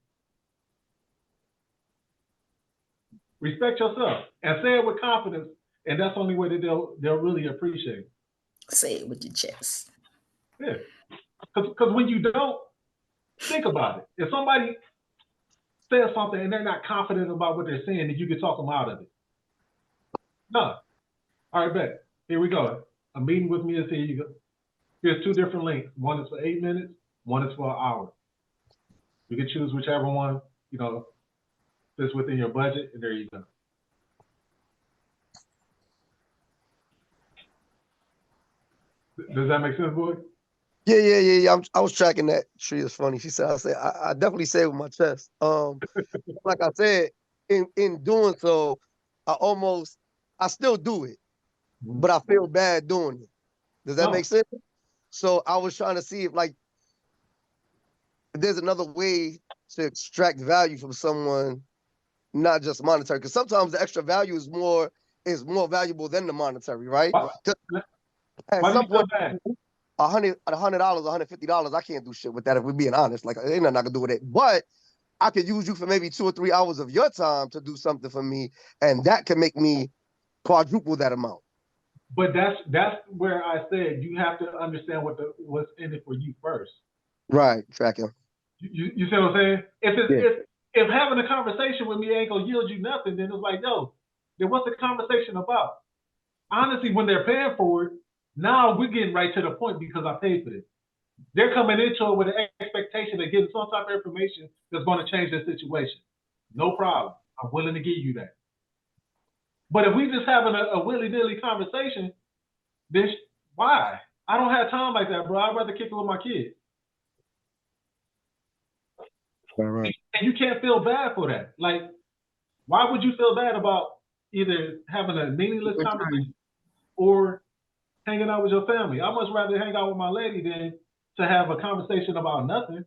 Respect yourself and say it with confidence, and that's the only way that they'll really appreciate it. Say it with your chest. Yeah, because when you don't, think about it. If somebody says something and they're not confident about what they're saying, then you can talk them out of it. No. All right, bet. Here we go. A meeting with me is here. You go. Here's 2 different links. One is for 8 minutes. One is for an hour. You can choose whichever one, fits within your budget, and there you go. Does that make sense, boy? Yeah. I was tracking that. Tree is funny. She said, I definitely say it with my chest. Like I said, in doing so, I still do it, but I feel bad doing it. Does that make sense? So I was trying to see if there's another way to extract value from someone, not just monetary. Because sometimes the extra value is more valuable than the monetary, right? At some point, $100, $150, I can't do shit with that if we're being honest. Like, ain't nothing I can do with it. But I could use you for maybe 2 or 3 hours of your time to do something for me, and that can make me quadruple that amount. But that's where I said you have to understand what's in it for you first. Right, tracking. You see what I'm saying? If having a conversation with me ain't gonna yield you nothing, then it's like, yo, then what's the conversation about? Honestly, when they're paying for it, now we're getting right to the point because I paid for this. They're coming into it with an expectation of getting some type of information that's going to change their situation. No problem. I'm willing to give you that. But if we just having a willy-nilly conversation, then why? I don't have time like that, bro. I'd rather kick it with my kids. All right. And you can't feel bad for that. Like, why would you feel bad about either having a meaningless conversation or hanging out with your family? I'd much rather hang out with my lady than to have a conversation about nothing.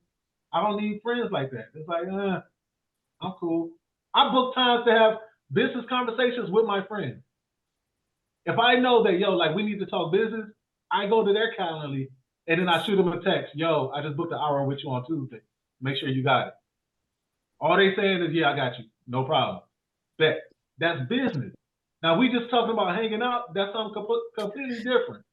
I don't need friends like that. It's like, I'm cool. I book times to have business conversations with my friends. If I know that, we need to talk business, I go to their Calendly and then I shoot them a text. Yo, I just booked an hour with you on Tuesday. Make sure you got it. All they saying is, yeah, I got you. No problem. That's business. Now, we just talking about hanging out. That's something completely different.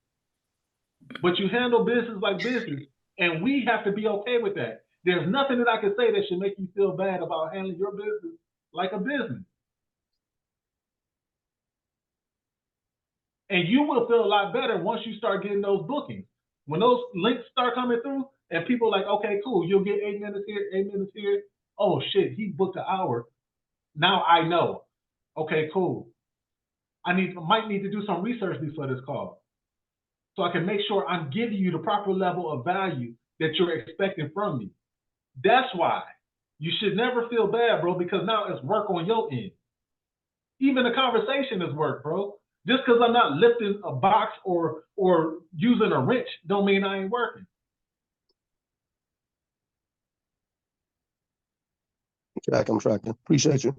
But you handle business like business, and we have to be okay with that. There's nothing that I can say that should make you feel bad about handling your business like a business. And you will feel a lot better once you start getting those bookings. When those links start coming through and people are like, okay, cool, you'll get 8 minutes here, 8 minutes here. Oh shit, he booked an hour. Now I know. Okay, cool. Might need to do some research before this call, so I can make sure I'm giving you the proper level of value that you're expecting from me. That's why you should never feel bad, bro, because now it's work on your end. Even the conversation is work, bro. Just because I'm not lifting a box or using a wrench don't mean I ain't working. I'm tracking. Appreciate you.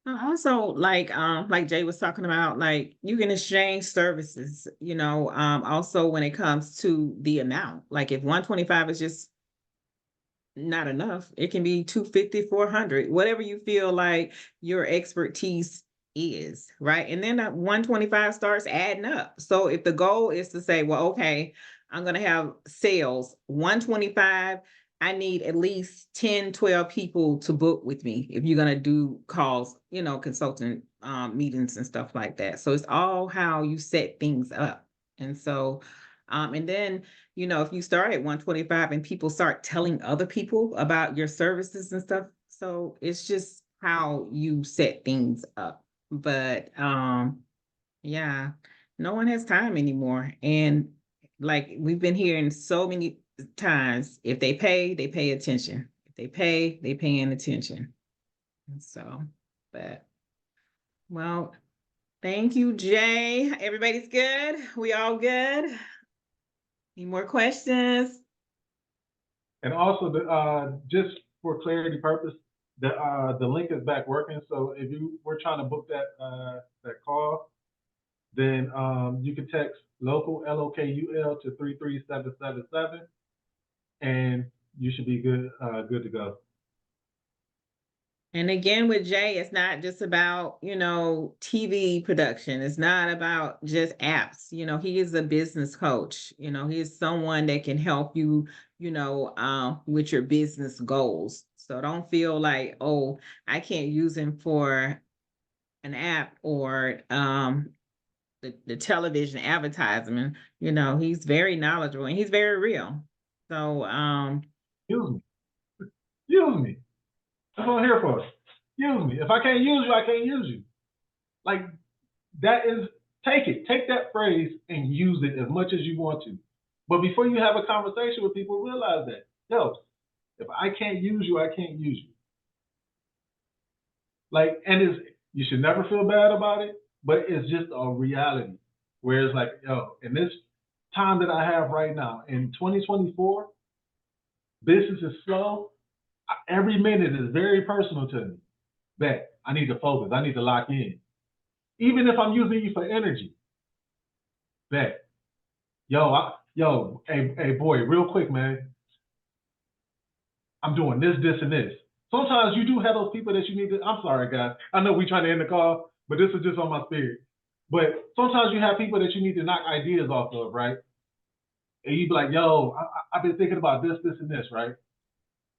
Also, like Jay was talking about, like you can exchange services, also when it comes to the amount. Like if 125 is just not enough, it can be 250, 400, whatever you feel like your expertise is, right? And then that 125 starts adding up. So if the goal is to say, well, okay, I'm going to have sales 125, I need at least 10, 12 people to book with me if you're going to do calls, consultant meetings and stuff like that. So it's all how you set things up. And so, and then, if you start at 125 and people start telling other people about your services and stuff, so it's just how you set things up. But yeah, no one has time anymore. And like we've been hearing so many times, if they pay attention. If they paying attention. And so, but well, thank you, Jay. Everybody's good? We all good? Any more questions? And also, just for clarity purpose, the link is back working. So if you were trying to book that call, then you can text local LOKUL to 33777, and you should be good to go. And again, with Jay, it's not just about, TV production. It's not about just apps. He is a business coach. He is someone that can help you, with your business goals. So don't feel like, oh, I can't use him for an app or the television advertisement. He's very knowledgeable and he's very real. So Use me. That's what I'm here for. Use me. If I can't use you, I can't use you. Like that is, take that phrase and use it as much as you want to. But before you have a conversation with people, realize that, if I can't use you, I can't use you. Like, and you should never feel bad about it, but it's just a reality. Where it's like, in this time that I have right now, in 2024, business is slow. Every minute is very personal to me. Bet I need to focus. I need to lock in. Even if I'm using you for energy. Bet. Hey, boy, real quick, man. I'm doing this, and this. Sometimes you do have those people that you need to, I'm sorry, guys. I know we're trying to end the call, but this is just on my spirit. But sometimes you have people that you need to knock ideas off of, right? And you be like, I've been thinking about this, and this, right?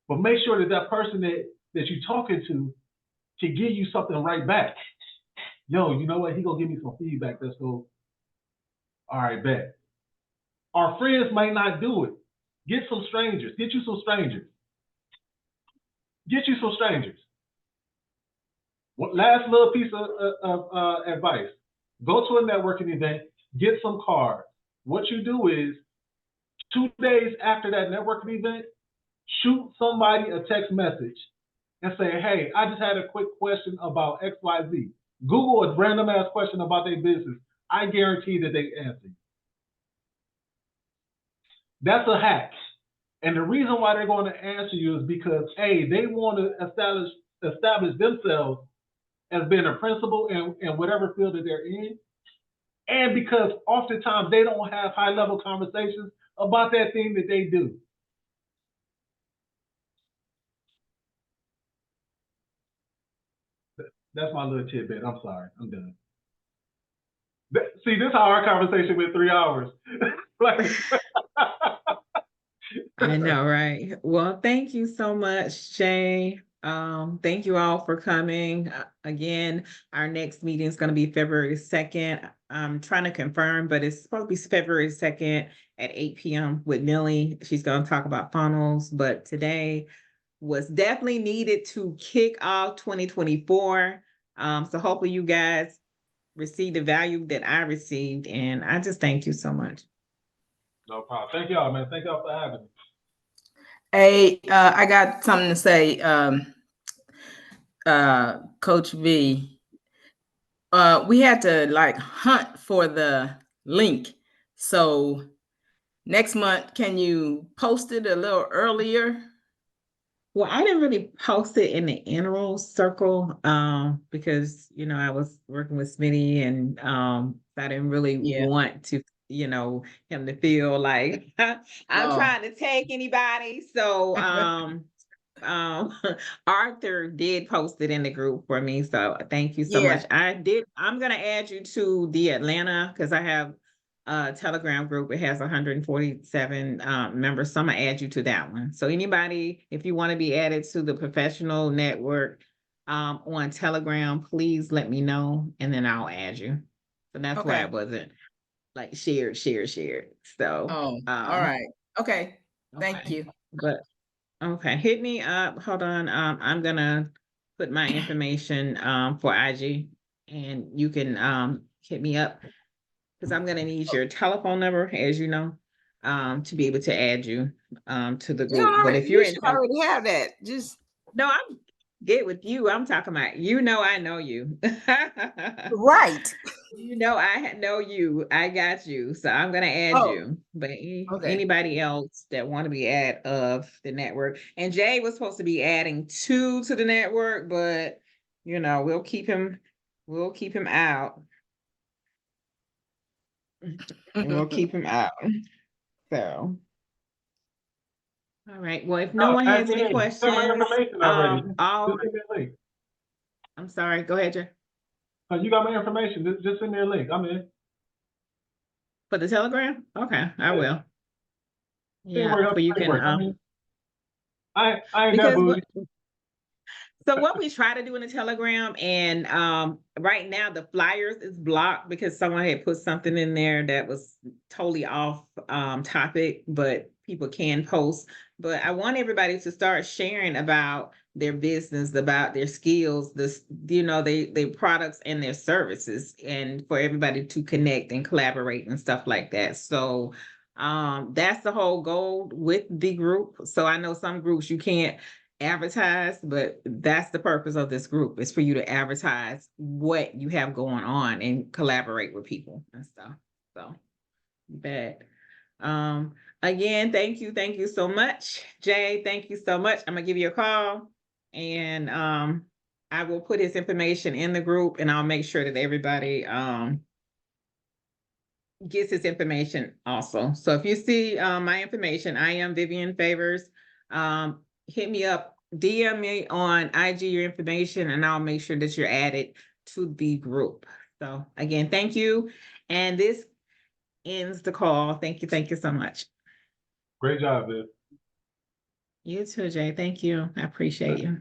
But make sure that person that you're talking to can give you something right back. You know what? He gonna give me some feedback. Let's go. All right, bet. Our friends might not do it. Get some strangers. Get you some strangers. Get you some strangers. Last little piece of advice. Go to a networking event. Get some cards. What you do is 2 days after that networking event, shoot somebody a text message and say, hey, I just had a quick question about XYZ. Google a random ass question about their business. I guarantee that they answer you. That's a hack. And the reason why they're going to answer you is because, A, they want to establish themselves as being a principal in whatever field that they're in. And because oftentimes they don't have high-level conversations about that thing that they do. That's my little tidbit. I'm sorry. I'm done. See, this is how our conversation went 3 hours. I know, right? Well, thank you so much, Jay. Thank you all for coming. Again, our next meeting is going to be February 2nd. I'm trying to confirm, but it's supposed to be February 2nd at 8 p.m. with Millie. She's going to talk about funnels, but today was definitely needed to kick off 2024. So hopefully you guys receive the value that I received, and I just thank you so much. No problem. Thank y'all, man. Thank y'all for having me. Hey, I got something to say, Coach V. We had to hunt for the link. So next month, can you post it a little earlier? Well, I didn't really post it in the inner circle, because, you know, I was working with Smitty and, I didn't really Yeah. want to, you know, him to feel like I'm Oh. trying to take anybody. So, Arthur did post it in the group for me. So thank you so Yeah. much. I'm gonna add you to the Atlanta because I have a Telegram group. It has 147 members. So I'm gonna add you to that one. So anybody, if you want to be added to the professional network on Telegram, please let me know and then I'll add you. So that's why Okay. it wasn't like shared. So Oh, all right. Okay. Thank okay. you. But okay, hit me up. Hold on. I'm gonna put my information for IG and you can hit me up because I'm gonna need your telephone number, as you know, to be able to add you to the group. But if you're You in should already have that. Just no, I'm good with you. I'm talking about you know I know you. right. You know know you. I got you. So I'm gonna add Oh, you. But okay. anybody else that want to be add of the network. And Jay was supposed to be adding 2 to the network, but you know, we'll keep him out. And we'll keep him out. So all right. Well, if no one has any questions, Send my information already. I'll Just send me a link. I'm sorry, go ahead, Jay. You got my information. Just send me a link. I'm in. For the Telegram? Okay, I will. Yeah, Teamwork, but you can I'm in. I ain't that because bougie. so what we try to do in the Telegram, and right now the flyers is blocked because someone had put something in there that was totally off topic, but people can post. But I want everybody to start sharing about their business, about their skills, this, you know, their products and their services, and for everybody to connect and collaborate and stuff like that. So that's the whole goal with the group. So I know some groups you can't advertise, but that's the purpose of this group, is for you to advertise what you have going on and collaborate with people and stuff. So but again, thank you so much. Jay, thank you so much. I'm gonna give you a call and I will put his information in the group and I'll make sure that everybody gets his information also. So if you see my information, I am Vivian Favors. Hit me up, DM me on IG your information, and I'll make sure that you're added to the group. So again, thank you. And this ends the call. Thank you so much. Great job, Viv. You too, Jay. Thank you. I appreciate you.